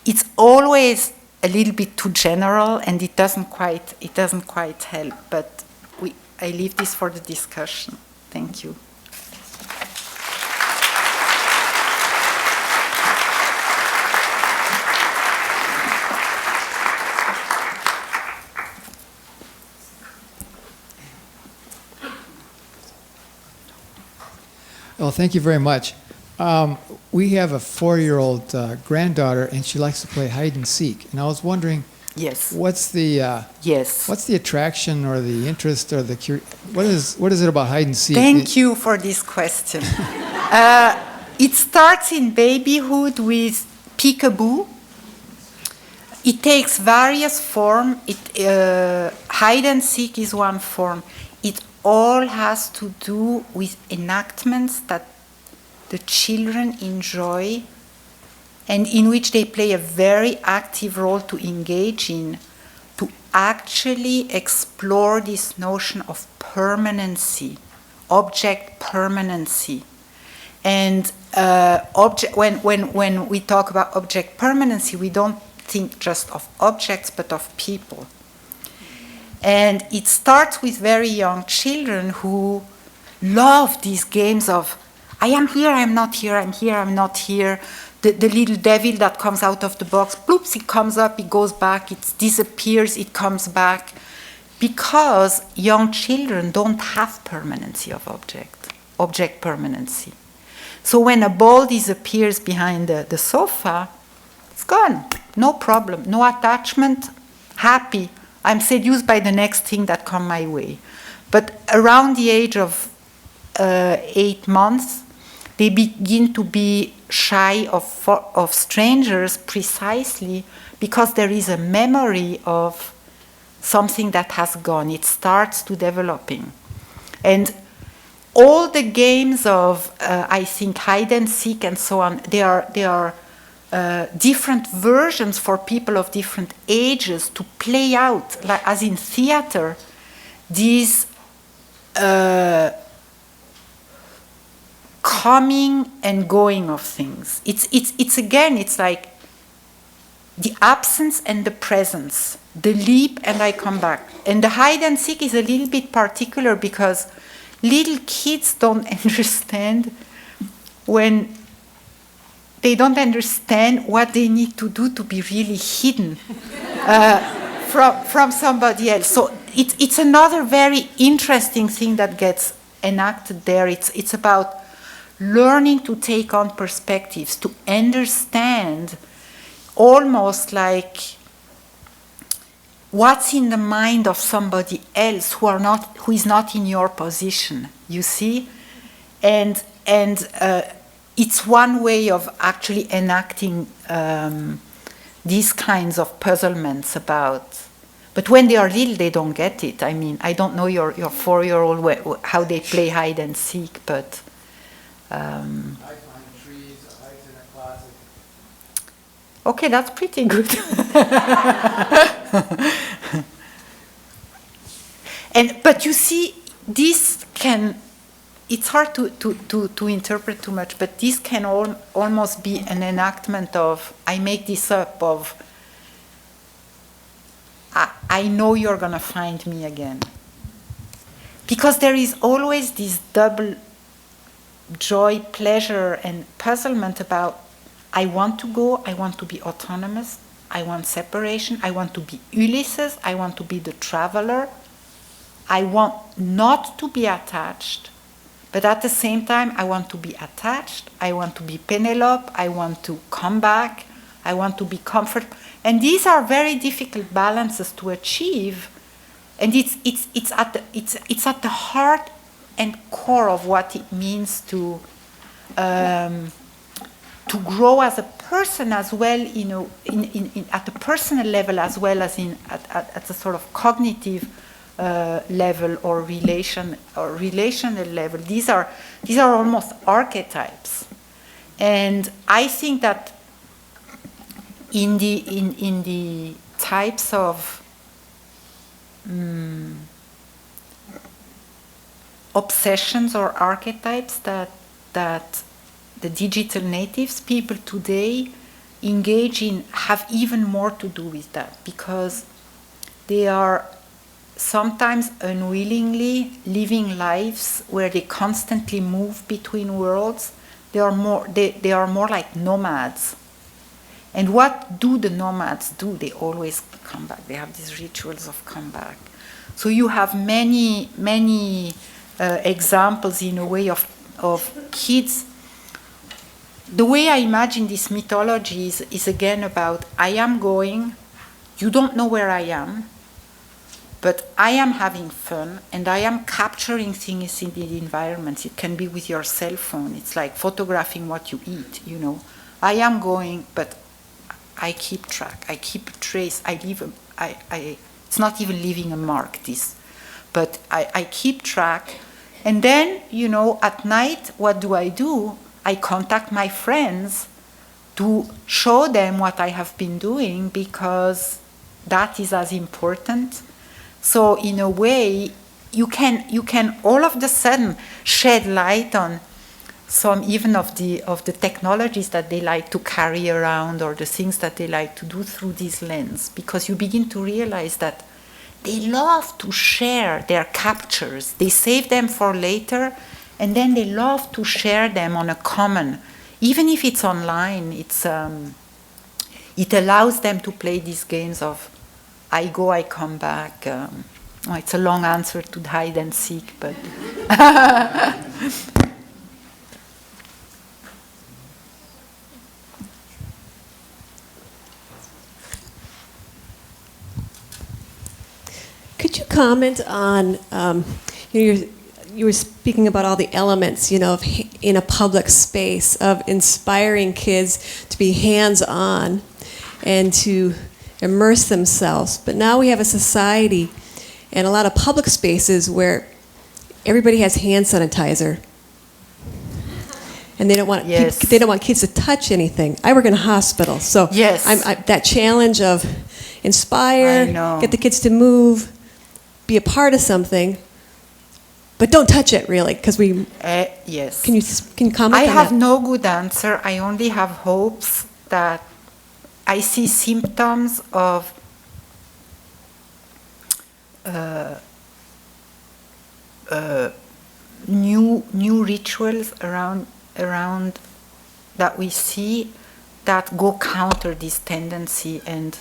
[SPEAKER 2] it's always a little bit too general, and it doesn't quite help. But I leave this for the discussion. Thank you.
[SPEAKER 3] Well, thank you very much. We have a 4-year-old granddaughter, and she likes to play hide and seek. And I was wondering,
[SPEAKER 2] Yes.
[SPEAKER 3] what's the attraction or the interest or what is it about hide and seek?
[SPEAKER 2] Thank you for this question. It starts in babyhood with peekaboo. It takes various forms. Hide and seek is one form. It all has to do with enactments that the children enjoy and in which they play a very active role to engage in, to actually explore this notion of permanency, object permanency. And when we talk about object permanency, we don't think just of objects, but of people. And it starts with very young children who love these games of, I am here, I'm not here, I'm here, I'm not here. The little devil that comes out of the box, bloops, it comes up, it goes back, it disappears, it comes back. Because young children don't have permanency of object permanency. So when a ball disappears behind the sofa, it's gone, no problem, no attachment, happy. I'm seduced by the next thing that comes my way. But around the age of 8 months, they begin to be shy of strangers precisely because there is a memory of something that has gone. It starts to developing. And all the games of, I think, hide and seek and so on, they are different versions for people of different ages to play out, like, as in theater, these coming and going of things. It's again, it's like the absence and the presence, the leap and I come back. And the hide and seek is a little bit particular because little kids don't understand when they don't understand what they need to do to be really hidden from somebody else. So it's another very interesting thing that gets enacted there. It's about learning to take on perspectives, to understand almost like what's in the mind of somebody else who is not in your position, you see? And it's one way of actually enacting these kinds of puzzlements about. But when they are little, they don't get it. I mean, I don't know your 4-year-old how they play hide and seek, but.
[SPEAKER 3] I climb trees, I hide in a closet.
[SPEAKER 2] Okay, that's pretty good. But you see, this can. It's hard to interpret too much, but this can almost be an enactment of, I make this up, of, I know you're going to find me again. Because there is always this double joy, pleasure, and puzzlement about, I want to go, I want to be autonomous, I want separation, I want to be Ulysses, I want to be the traveler, I want not to be attached. But at the same time, I want to be attached, I want to be Penelope, I want to come back, I want to be comfortable. And these are very difficult balances to achieve. And it's at the heart and core of what it means to grow as a person as well, you know, at the personal level as well as at the sort of cognitive level or relational level. These are almost archetypes, and I think that in the types of obsessions or archetypes that the digital natives, people today, engage in, have even more to do with that, because they are sometimes unwillingly living lives where they constantly move between worlds. They are more like nomads. And what do the nomads do? They always come back. They have these rituals of comeback. So you have many examples in a way of of kids. The way I imagine this mythology is again about I am going, you don't know where I am, but I am having fun and I am capturing things in the environment. It can be with your cell phone. It's like photographing what you eat, you know. I am going, but I keep track. I keep a trace. It's not even leaving a mark, this. But I keep track. And then, you know, at night, what do? I contact my friends to show them what I have been doing because that is as important. So in a way, you can all of a sudden shed light on some even of the technologies that they like to carry around or the things that they like to do through this lens, because you begin to realize that they love to share their captures. They save them for later, and then they love to share them on a common. Even if it's online, it allows them to play these games of I go, I come back. It's a long answer to hide and seek, but...
[SPEAKER 4] Could you comment on, you were speaking about all the elements, in a public space of inspiring kids to be hands-on and to immerse themselves. But now we have a society and a lot of public spaces where everybody has hand sanitizer. And they don't want kids to touch anything. I work in a hospital, so
[SPEAKER 2] yes.
[SPEAKER 4] That challenge of inspire, get the kids to move, be a part of something, but don't touch it really, because we.
[SPEAKER 2] Yes.
[SPEAKER 4] Can you comment on that?
[SPEAKER 2] I have no good answer. I only have hopes that I see symptoms of new rituals around that we see that go counter this tendency. And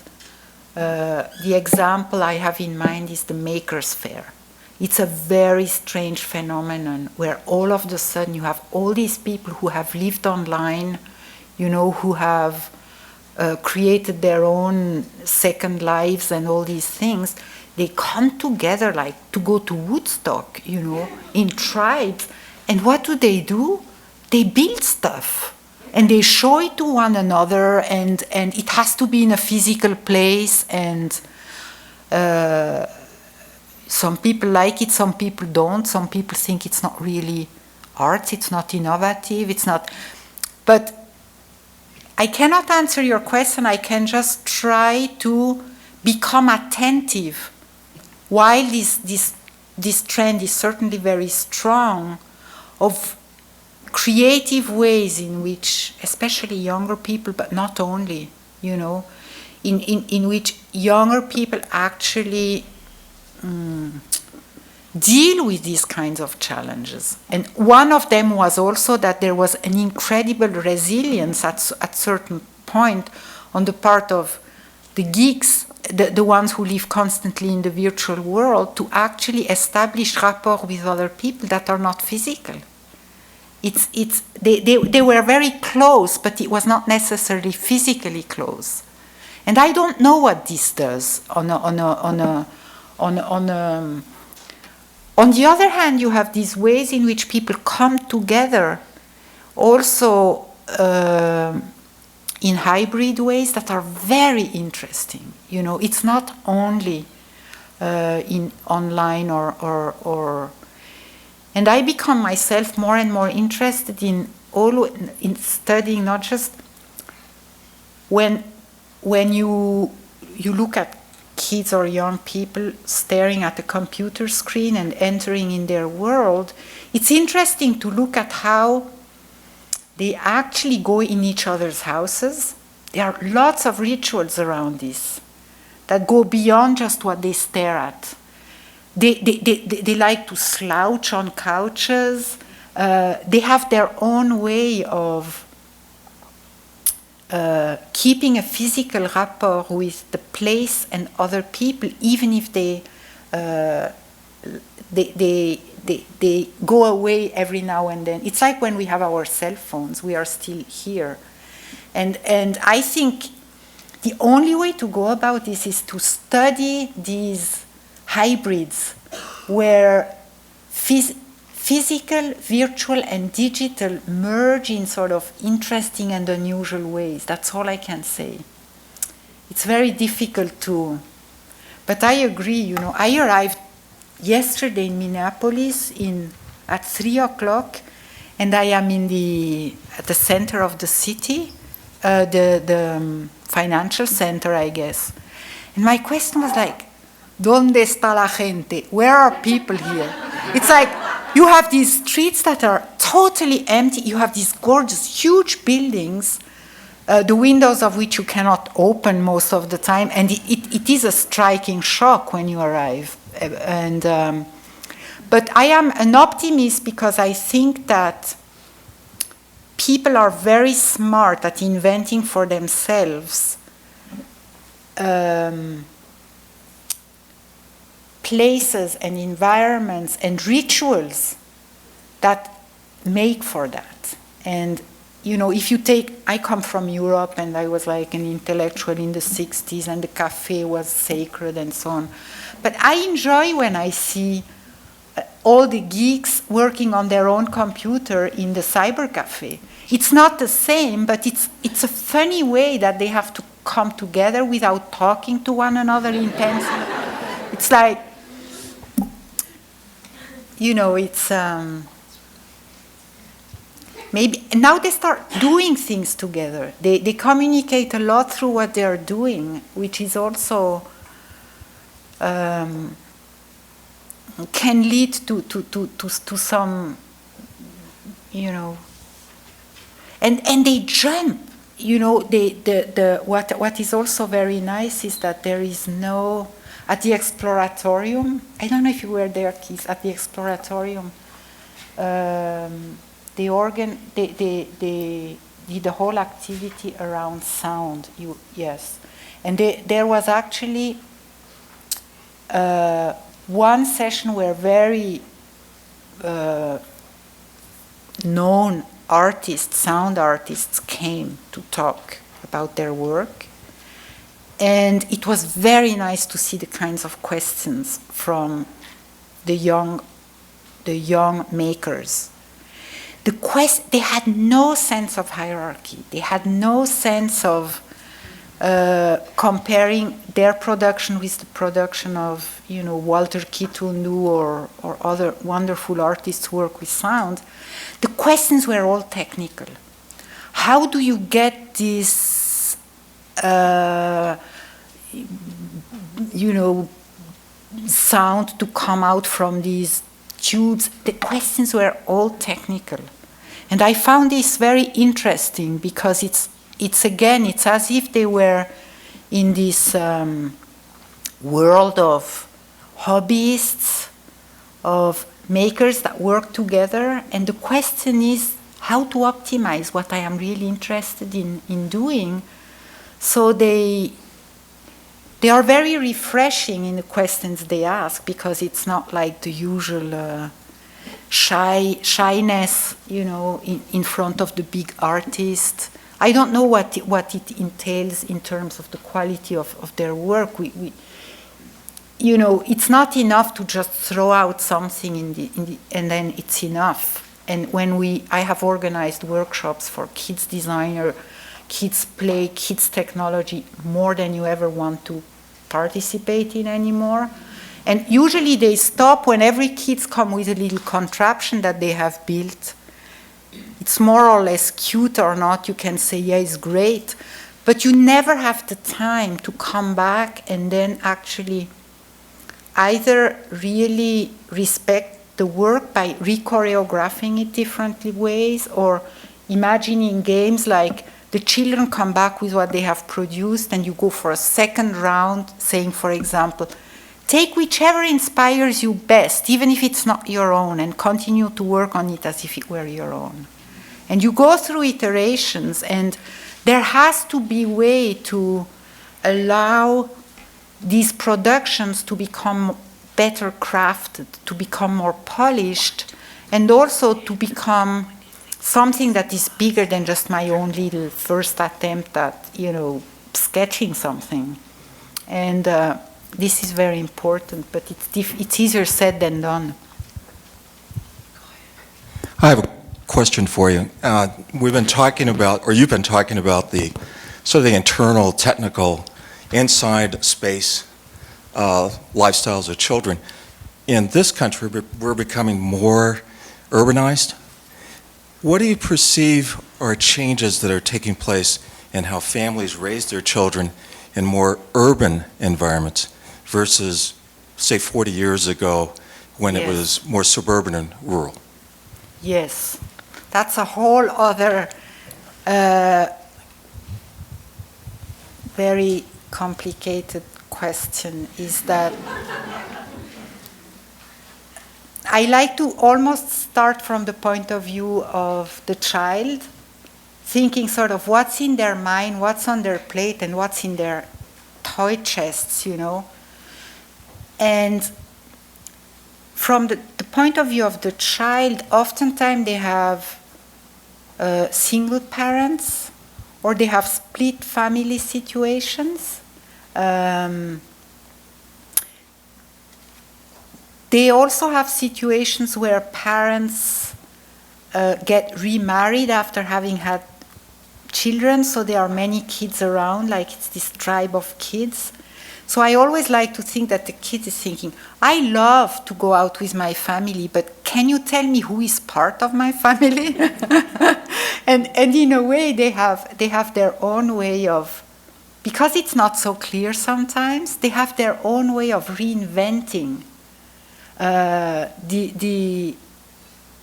[SPEAKER 2] the example I have in mind is the Makers Faire. It's a very strange phenomenon where all of a sudden you have all these people who have lived online, who have created their own second lives and all these things. They come together like to go to Woodstock, in tribes. And what do? They build stuff. And they show it to one another, and it has to be in a physical place. And some people like it, some people don't. Some people think it's not really art, it's not innovative, it's not. But I cannot answer your question. I can just try to become attentive. While this trend is certainly very strong, of creative ways in which, especially younger people, but not only, in which younger people actually deal with these kinds of challenges. And one of them was also that there was an incredible resilience at certain point on the part of the geeks, the ones who live constantly in the virtual world, to actually establish rapport with other people that are not physical. They were very close, but it was not necessarily physically close. And I don't know what this does on the other hand, you have these ways in which people come together also in hybrid ways that are very interesting. It's not only in online or and I become myself more and more interested in studying not just when you look at kids or young people staring at a computer screen and entering in their world. It's interesting to look at how they actually go in each other's houses. There are lots of rituals around this that go beyond just what they stare at. They like to slouch on couches. They have their own way of keeping a physical rapport with the place and other people, even if they they go away every now and then. It's like when we have our cell phones, we are still here. And I think the only way to go about this is to study these hybrids where physical, virtual, and digital merge in sort of interesting and unusual ways. That's all I can say. It's very difficult to, but I agree, you know, I arrived yesterday in Minneapolis at 3 o'clock, and I am at the center of the city, the financial center, I guess. And my question was like, ¿Dónde está la gente? Where are people here? It's like you have these streets that are totally empty. You have these gorgeous, huge buildings, the windows of which you cannot open most of the time. And it is a striking shock when you arrive. But I am an optimist because I think that people are very smart at inventing for themselves places and environments and rituals that make for that. And, you know, if you take, I come from Europe and I was like an intellectual in the 60s and the cafe was sacred and so on. But I enjoy when I see all the geeks working on their own computer in the cyber cafe. It's not the same, but it's a funny way that they have to come together without talking to one another intensely. It's like, you know, it's maybe now they start doing things together. They communicate a lot through what they are doing, which is also can lead to some, you know, and they jump. You know, what is also very nice is that there is no, at the Exploratorium, I don't know if you were there, Keith, at the Exploratorium, they did the whole activity around sound, yes. And there was actually one session where very known artists, sound artists, came to talk about their work. And it was very nice to see the kinds of questions from the young makers. They had no sense of hierarchy. They had no sense of comparing their production with the production of, you know, Walter Kitundu or other wonderful artists who work with sound. The questions were all technical. How do you get this, you know, sound to come out from these tubes? The questions were all technical. And I found this very interesting because it's as if they were in this world of hobbyists, of makers that work together. And the question is how to optimize what I am really interested in doing. So they are very refreshing in the questions they ask, because it's not like the usual shyness, you know, in front of the big artist. I don't know what it entails in terms of the quality of their work. We you know, it's not enough to just throw out something and then it's enough. And I have organized workshops for kids designer, kids play, kids technology, more than you ever want to participate in anymore. And usually they stop when every kids come with a little contraption that they have built. It's more or less cute or not. You can say, yeah, it's great. But you never have the time to come back and then actually either really respect the work by re-choreographing it differently ways, or imagining games like the children come back with what they have produced and you go for a second round saying, for example, take whichever inspires you best, even if it's not your own, and continue to work on it as if it were your own. And you go through iterations, and there has to be a way to allow these productions to become better crafted, to become more polished, and also to become something that is bigger than just my own little first attempt at, sketching something. And this is very important, but it's easier said than done.
[SPEAKER 5] I have a question for you. We've been talking about, or you've been talking about the sort of the internal, technical, inside space lifestyles of children. In this country, we're becoming more urbanized. What do you perceive are changes that are taking place in how families raise their children in more urban environments versus, say, 40 years ago when it was more suburban and rural?
[SPEAKER 2] Yes, that's a whole other very complicated question, is that I like to almost start from the point of view of the child, thinking sort of what's in their mind, what's on their plate, and what's in their toy chests, And from the point of view of the child, oftentimes they have single parents, or they have split family situations. They also have situations where parents get remarried after having had children, so there are many kids around, like it's this tribe of kids. So I always like to think that the kid is thinking, I love to go out with my family, but can you tell me who is part of my family? and in a way, they have their own way of, because it's not so clear sometimes, they have their own way of reinventing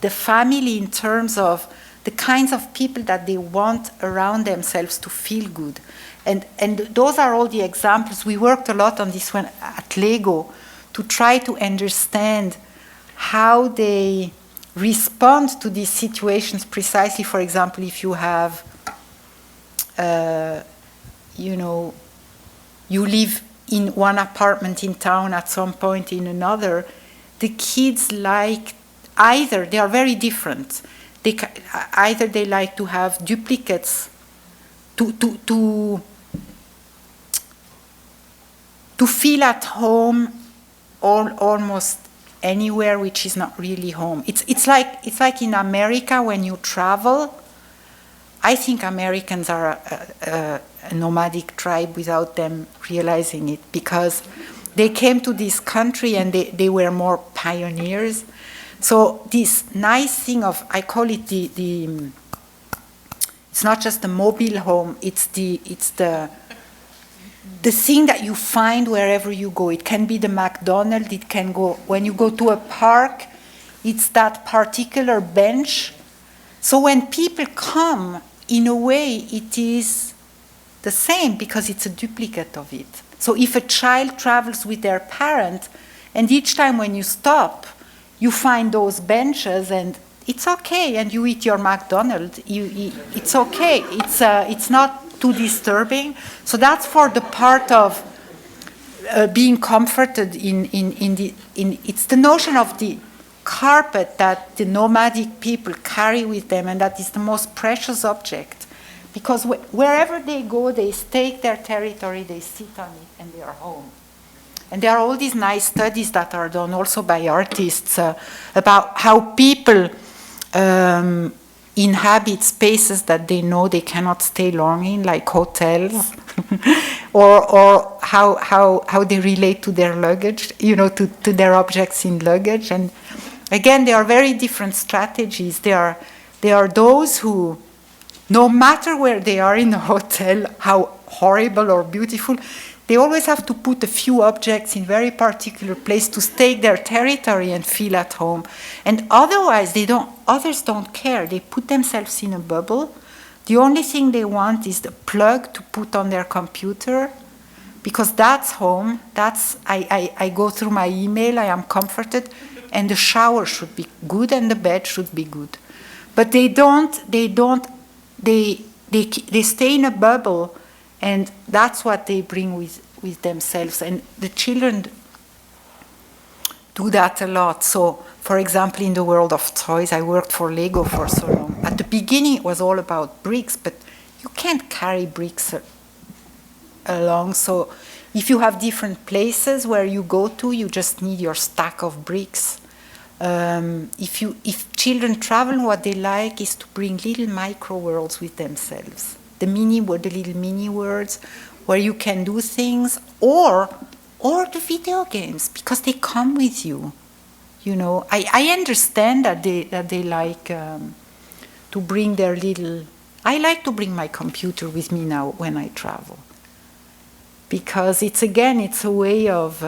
[SPEAKER 2] the family in terms of the kinds of people that they want around themselves to feel good. And those are all the examples. We worked a lot on this one at Lego to try to understand how they respond to these situations precisely. For example, if you have, you live in one apartment in town, at some point in another, the kids like, either, they are very different. Either they like to have duplicates to feel at home almost anywhere which is not really home. It's like in America when you travel. I think Americans are a nomadic tribe without them realizing it, because they came to this country and they were more pioneers. So this nice thing of, I call it the it's not just the mobile home, it's the thing that you find wherever you go. It can be the McDonald's, it can go, when you go to a park, it's that particular bench. So when people come, in a way, it is the same because it's a duplicate of it. So if a child travels with their parent, and each time when you stop, you find those benches, and it's okay, and you eat your McDonald's, it's okay. It's not too disturbing. So that's for the part of being comforted in it's the notion of the carpet that the nomadic people carry with them, and that is the most precious object. Because wherever they go, they stake their territory, they sit on it, and they are home. And there are all these nice studies that are done also by artists about how people inhabit spaces that they know they cannot stay long in, like hotels, or how they relate to their luggage, to their objects in luggage. And again, there are very different strategies. There are those who, no matter where they are in a hotel, how horrible or beautiful, they always have to put a few objects in very particular place to stake their territory and feel at home. And otherwise, others don't care. They put themselves in a bubble. The only thing they want is the plug to put on their computer, because that's home. I go through my email, I am comforted, and the shower should be good and the bed should be good. But they stay in a bubble, and that's what they bring with themselves. And the children do that a lot. So, for example, in the world of toys, I worked for Lego for so long. At the beginning, it was all about bricks, but you can't carry bricks along. So if you have different places where you go to, you just need your stack of bricks. If children travel, what they like is to bring little micro worlds with themselves. The little mini worlds where you can do things, or the video games, because they come with you. You know, I understand that they like to bring their little. I like to bring my computer with me now when I travel, because it's a way of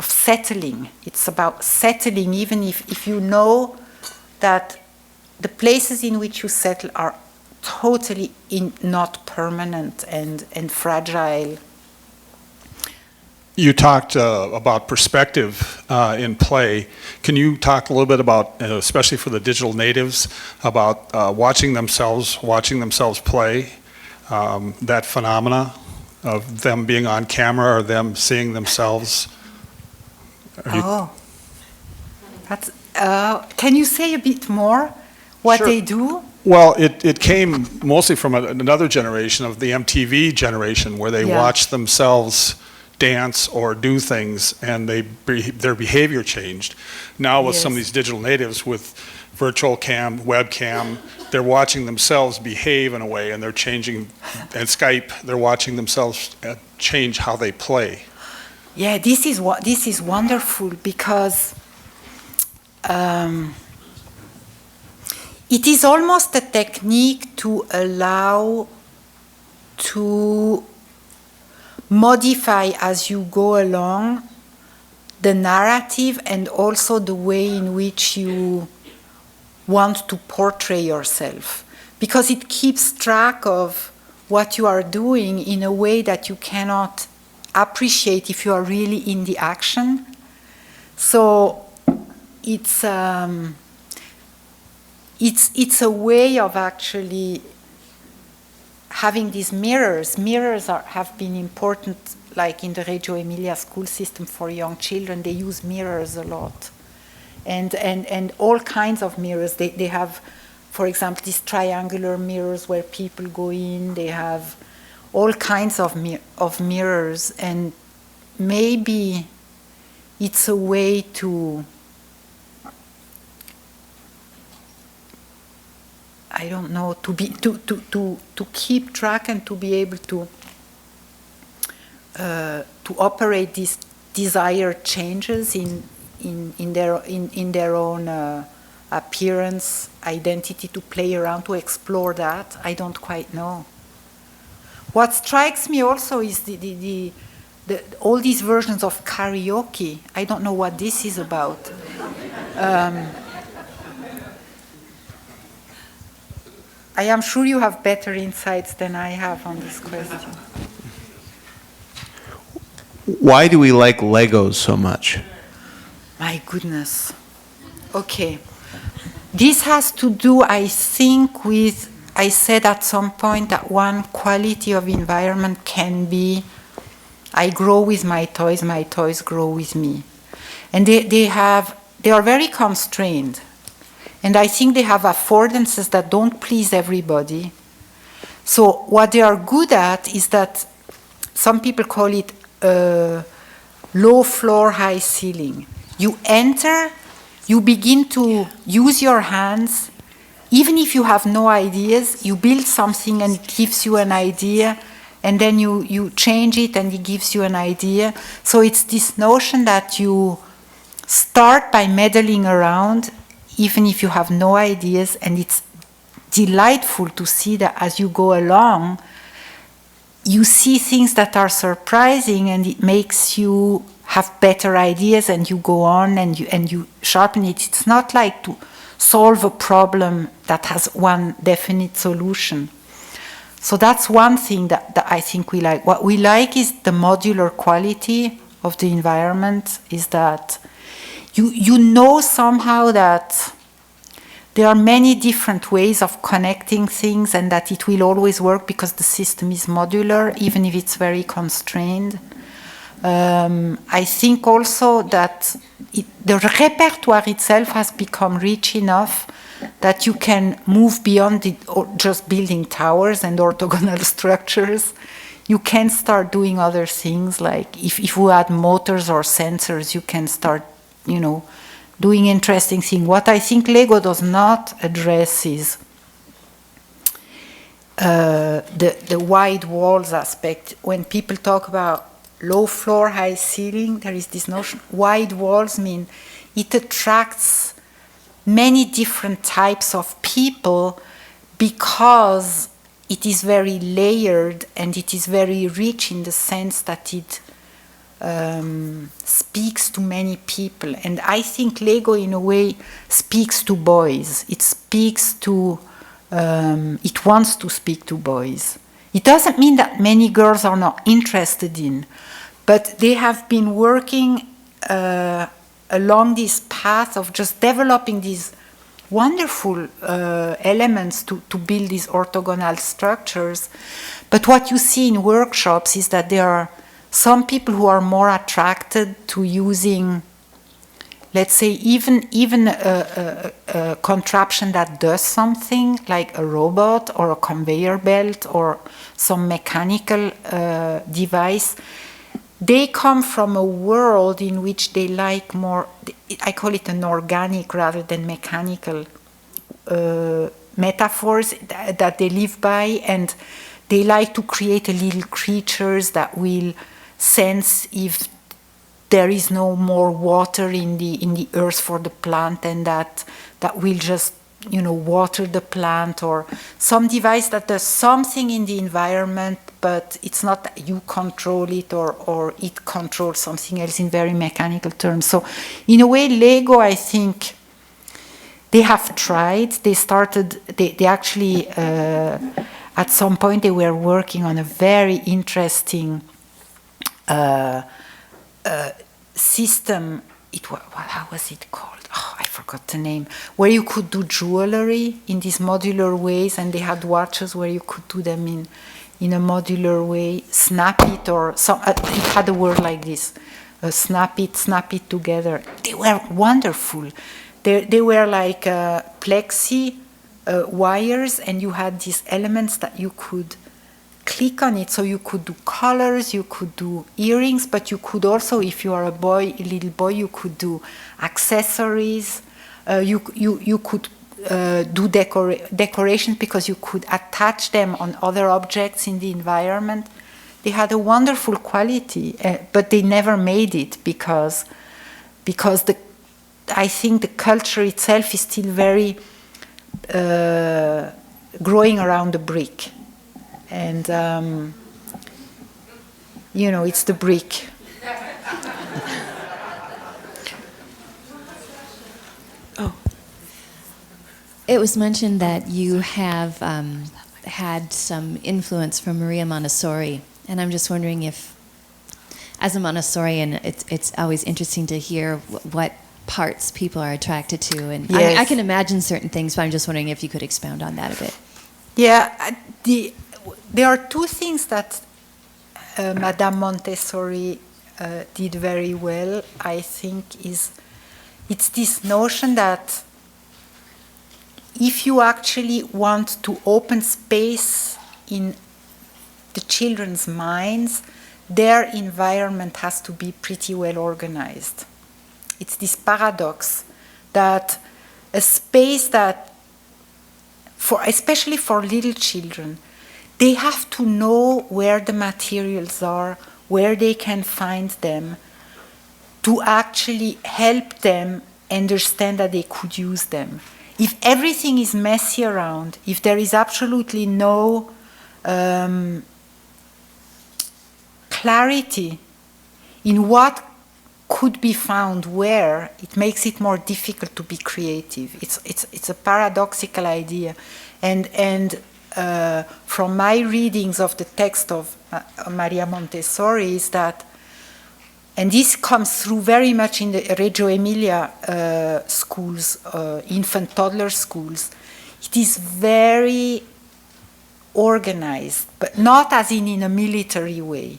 [SPEAKER 2] settling. It's about settling, even if you know that the places in which you settle are totally not permanent and fragile.
[SPEAKER 6] You talked about perspective in play. Can you talk a little bit about, especially for the digital natives, about watching themselves play, that phenomena of them being on camera or them seeing themselves?
[SPEAKER 2] That's. Can you say a bit more what
[SPEAKER 6] Sure.
[SPEAKER 2] they do?
[SPEAKER 6] Well, it came mostly from another generation of the MTV generation, where they watched themselves dance or do things, and their behavior changed. Now with some of these digital natives with virtual webcam, they're watching themselves behave in a way, and they're changing, and Skype, they're watching themselves change how they play.
[SPEAKER 2] Yeah, this is wonderful, because it is almost a technique to allow to modify as you go along the narrative and also the way in which you want to portray yourself, because it keeps track of what you are doing in a way that you cannot appreciate if you are really in the action. So it's a way of actually having these mirrors. Mirrors have been important, like in the Reggio Emilia school system for young children. They use mirrors a lot, and all kinds of mirrors. They have, for example, these triangular mirrors where people go in. They have all kinds of mirrors, and maybe it's a way to, I don't know, to keep track and to be able to operate these desired changes in their own appearance, identity, to play around, to explore that. I don't quite know. What strikes me also is all these versions of karaoke. I don't know what this is about. I am sure you have better insights than I have on this question.
[SPEAKER 7] Why do we like Legos so much?
[SPEAKER 2] My goodness. Okay. This has to do, I think, with, I said at some point that one quality of environment can be, I grow with my toys grow with me. And they are very constrained. And I think they have affordances that don't please everybody. So what they are good at is that some people call it low floor, high ceiling. You enter, you begin to use your hands. Even if you have no ideas, you build something and it gives you an idea, and then you change it and it gives you an idea. So it's this notion that you start by meddling around, even if you have no ideas, and it's delightful to see that as you go along, you see things that are surprising, and it makes you have better ideas, and you go on and you sharpen it. It's not like to solve a problem that has one definite solution. So that's one thing that I think we like. What we like is the modular quality of the environment, is that you know somehow that there are many different ways of connecting things, and that it will always work because the system is modular, even if it's very constrained. I think also that the repertoire itself has become rich enough that you can move beyond just building towers and orthogonal structures. You can start doing other things, like if we add motors or sensors, you can start, doing interesting things. What I think Lego does not address is the wide walls aspect. When people talk about low floor, high ceiling, there is this notion. Wide walls mean it attracts many different types of people because it is very layered and it is very rich in the sense that it speaks to many people. And I think Lego, in a way, speaks to boys. It speaks to, it wants to speak to boys. It doesn't mean that many girls are not interested in, but they have been working along this path of just developing these wonderful elements to build these orthogonal structures. But what you see in workshops is that there are some people who are more attracted to using, let's say, even a contraption that does something, like a robot or a conveyor belt or some mechanical device. They come from a world in which they like more, I call it an organic rather than mechanical metaphors that they live by, and they like to create little creatures that will sense if there is no more water in the earth for the plant, and that will just water the plant, or some device that does something in the environment, but it's not that you control it or it controls something else in very mechanical terms. So in a way, Lego, I think, they have tried. They started, they actually, at some point, they were working on a very interesting system. How was it called? Oh, I forgot the name. Where you could do jewelry in these modular ways, and they had watches where you could do them in a modular way. Snap it, or some. It had a word like this. Snap it together. They were wonderful. They were like plexi wires, and you had these elements that you could click on it, so you could do colors, you could do earrings, but you could also, if you are a little boy, you could do accessories. You could do decoration because you could attach them on other objects in the environment. They had a wonderful quality, but they never made it because I think the culture itself is still very growing around the brick. And, it's the brick.
[SPEAKER 4] Oh.
[SPEAKER 8] It was mentioned that you have had some influence from Maria Montessori, and I'm just wondering if, as a Montessorian, it's always interesting to hear what parts people are attracted to, and
[SPEAKER 2] yes.
[SPEAKER 8] I can imagine certain things, but I'm just wondering if you could expound on that a bit.
[SPEAKER 2] Yeah, there are two things that Madame Montessori did very well, I think, it's this notion that if you actually want to open space in the children's minds, their environment has to be pretty well organized. It's this paradox that a space that, especially for little children, they have to know where the materials are, where they can find them, to actually help them understand that they could use them. If everything is messy around, if there is absolutely no clarity in what could be found where, it makes it more difficult to be creative. It's a paradoxical idea. And from my readings of the text of Maria Montessori is that, and this comes through very much in the Reggio Emilia schools, infant toddler schools, it is very organized, but not as in a military way.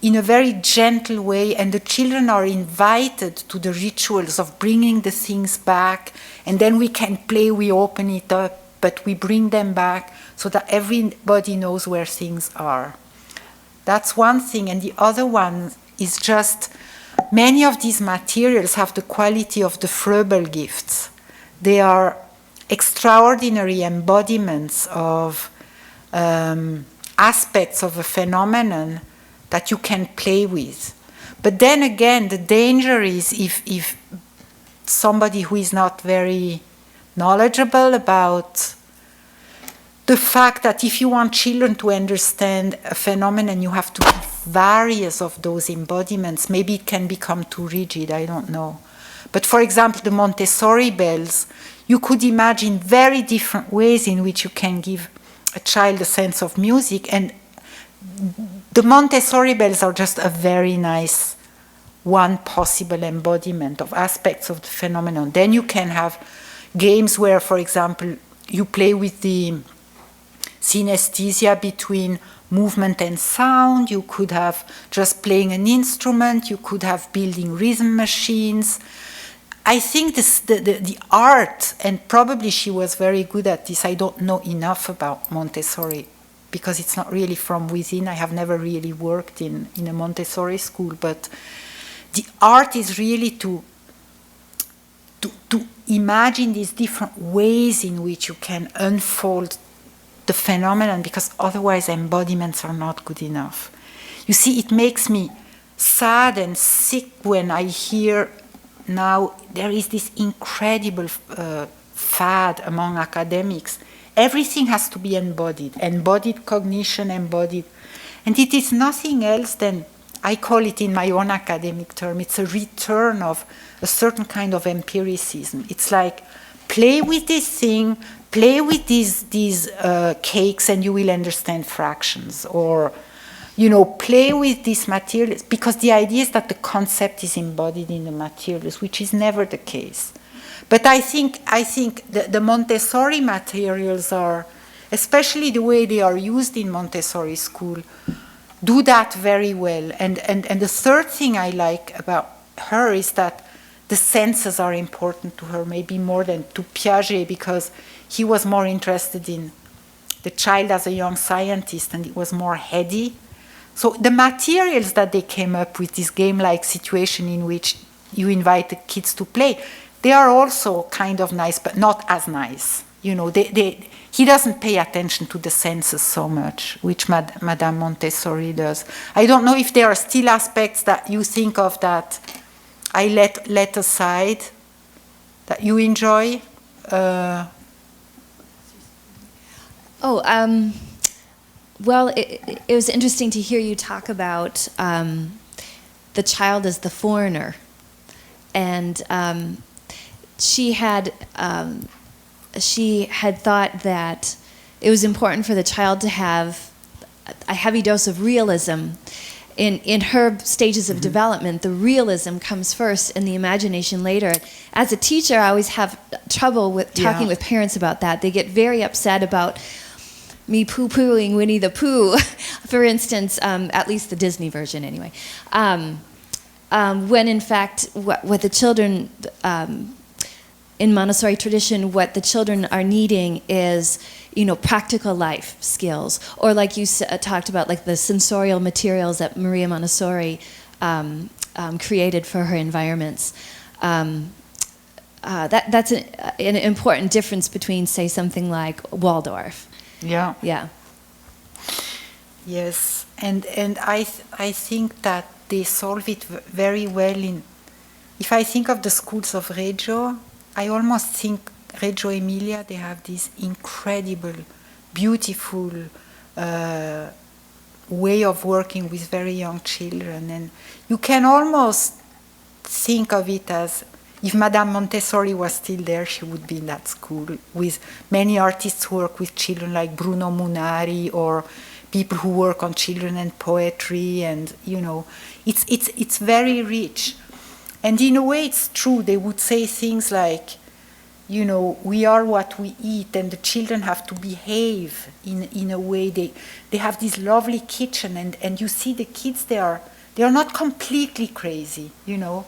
[SPEAKER 2] in a very gentle way, and the children are invited to the rituals of bringing the things back, and then we can play, we open it up, but we bring them back so that everybody knows where things are. That's one thing. And the other one is just, many of these materials have the quality of the Froebel gifts. They are extraordinary embodiments of aspects of a phenomenon that you can play with. But then again, the danger is if somebody who is not very knowledgeable about the fact that if you want children to understand a phenomenon, you have to have various of those embodiments. Maybe it can become too rigid, I don't know. But for example, the Montessori bells, you could imagine very different ways in which you can give a child a sense of music, and the Montessori bells are just a very nice one possible embodiment of aspects of the phenomenon. Then you can have games where, for example, you play with the synesthesia between movement and sound. You could have just playing an instrument. You could have building rhythm machines. I think the art, and probably she was very good at this. I don't know enough about Montessori because it's not really from within. I have never really worked in a Montessori school, but the art is really to imagine these different ways in which you can unfold the phenomenon, because otherwise embodiments are not good enough. You see, it makes me sad and sick when I hear now there is this incredible fad among academics. Everything has to be embodied cognition, embodied. And it is nothing else than, I call it in my own academic term, it's a return of a certain kind of empiricism. It's like, play with this thing, play with these cakes and you will understand fractions. Or, play with these materials, because the idea is that the concept is embodied in the materials, which is never the case. But I think the Montessori materials are, especially the way they are used in Montessori school, do that very well. And the third thing I like about her is that the senses are important to her, maybe more than to Piaget, because he was more interested in the child as a young scientist, and it was more heady. So the materials that they came up with, this game-like situation in which you invite the kids to play, they are also kind of nice, but not as nice. He doesn't pay attention to the senses so much, which Madame Montessori does. I don't know if there are still aspects that you think of that I let aside, that you enjoy.
[SPEAKER 8] Well, it was interesting to hear you talk about the child as the foreigner, and she had thought that it was important for the child to have a heavy dose of realism. In her stages of development, the realism comes first and the imagination later. As a teacher, I always have trouble with talking with parents about that. They get very upset about me poo-pooing Winnie the Pooh, for instance, at least the Disney version anyway. When in fact, what the children, in Montessori tradition, what the children are needing is, practical life skills, or like you talked about, like the sensorial materials that Maria Montessori created for her environments. That's an important difference between, say, something like Waldorf.
[SPEAKER 2] Yeah.
[SPEAKER 8] Yeah.
[SPEAKER 2] Yes, and I think that they solve it very well in. If I think of the schools of Reggio, I almost think Reggio Emilia, they have this incredible, beautiful way of working with very young children. And you can almost think of it as, if Madame Montessori was still there, she would be in that school with many artists who work with children like Bruno Munari, or people who work on children and poetry. And, it's very rich. And in a way, it's true. They would say things like, we are what we eat, and the children have to behave in a way. They have this lovely kitchen, and you see the kids, they are They are not completely crazy, you know.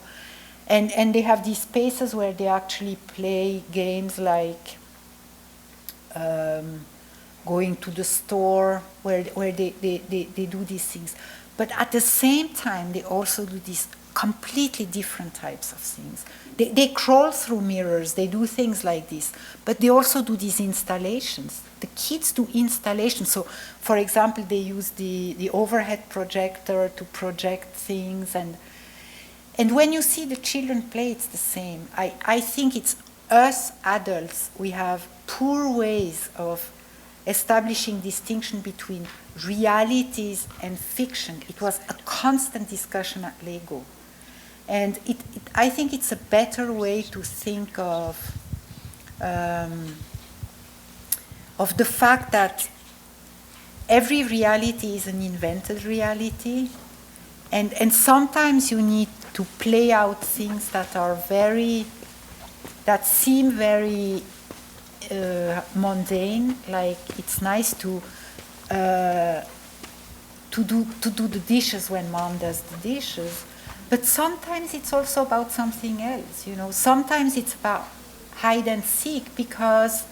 [SPEAKER 2] And they have these spaces where they actually play games like going to the store, where they do these things. But at the same time, they also do these completely different types of things. They crawl through mirrors, they do things like this, but they also do these installations. The kids do installations. So, for example, they use the overhead projector to project things. And when you see the children play, it's the same. I think it's us adults, we have poor ways of establishing distinction between realities and fiction. It was a constant discussion at Lego. And I think it's a better way to think of the fact that every reality is an invented reality, and sometimes you need to play out things that seem very mundane. Like it's nice to do the dishes when mom does the dishes. But sometimes it's also about something else, you know. Sometimes it's about hide and seek, because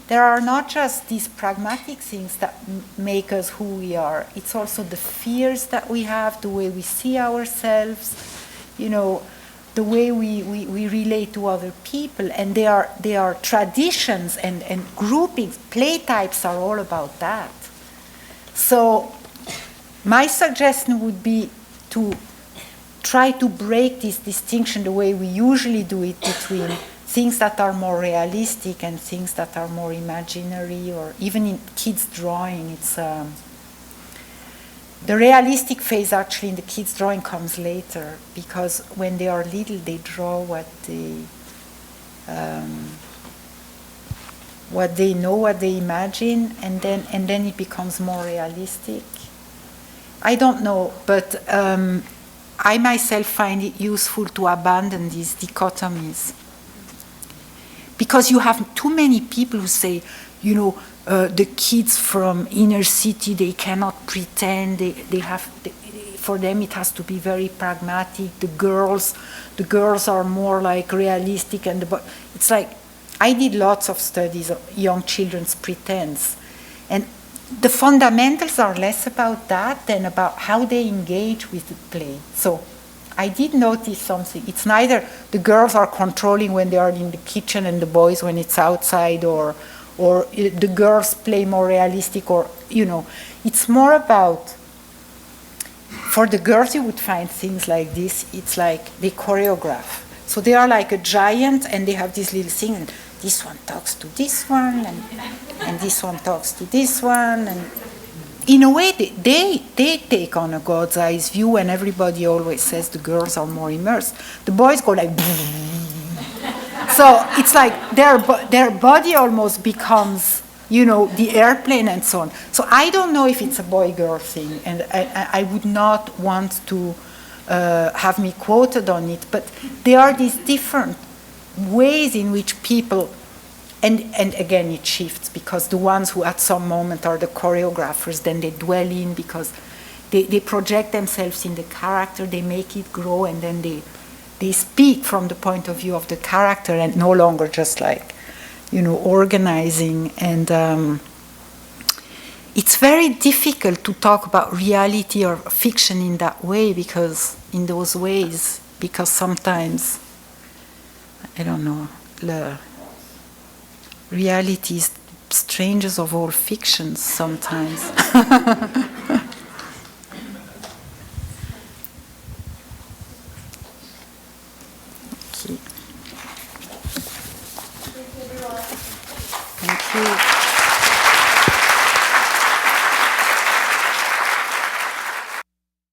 [SPEAKER 2] there are not just these pragmatic things that make us who we are. It's also the fears that we have, the way we see ourselves, you know, the way we relate to other people. And they are traditions and groupings. Play types are all about that. So my suggestion would be to try to break this distinction the way we usually do it between things that are more realistic and things that are more imaginary, or even in kids' drawing. It's the realistic phase actually in the kids' drawing comes later, because when they are little they draw what they know, what they imagine, and then it becomes more realistic. I don't know, but I myself find it useful to abandon these dichotomies, because you have too many people who say, you know, the kids from inner city, they cannot pretend. For them it has to be very pragmatic. The girls are more like realistic, it's like, I did lots of studies of young children's pretense, and the fundamentals are less about that than about how they engage with the play. So I did notice something. It's neither the girls are controlling when they are in the kitchen and the boys when it's outside, or the girls play more realistic, or, you know, it's more about, for the girls you would find things like this. It's like they choreograph. So they are like a giant, and they have this little thing, and this one talks to this one, and this one talks to this one, and in a way they take on a God's eyes view, and everybody always says the girls are more immersed. The boys go like so it's like their body almost becomes, you know, the airplane and so on. So I don't know if it's a boy-girl thing, and I would not want to have me quoted on it, but there are these different ways in which people, and again it shifts, because the ones who at some moment are the choreographers, then they dwell in, because they project themselves in the character, they make it grow, and then they speak from the point of view of the character, and no longer just like, you know, organizing. And it's very difficult to talk about reality or fiction in that way, because sometimes, I don't know, the reality is strangest of all fictions sometimes. Okay. Thank you.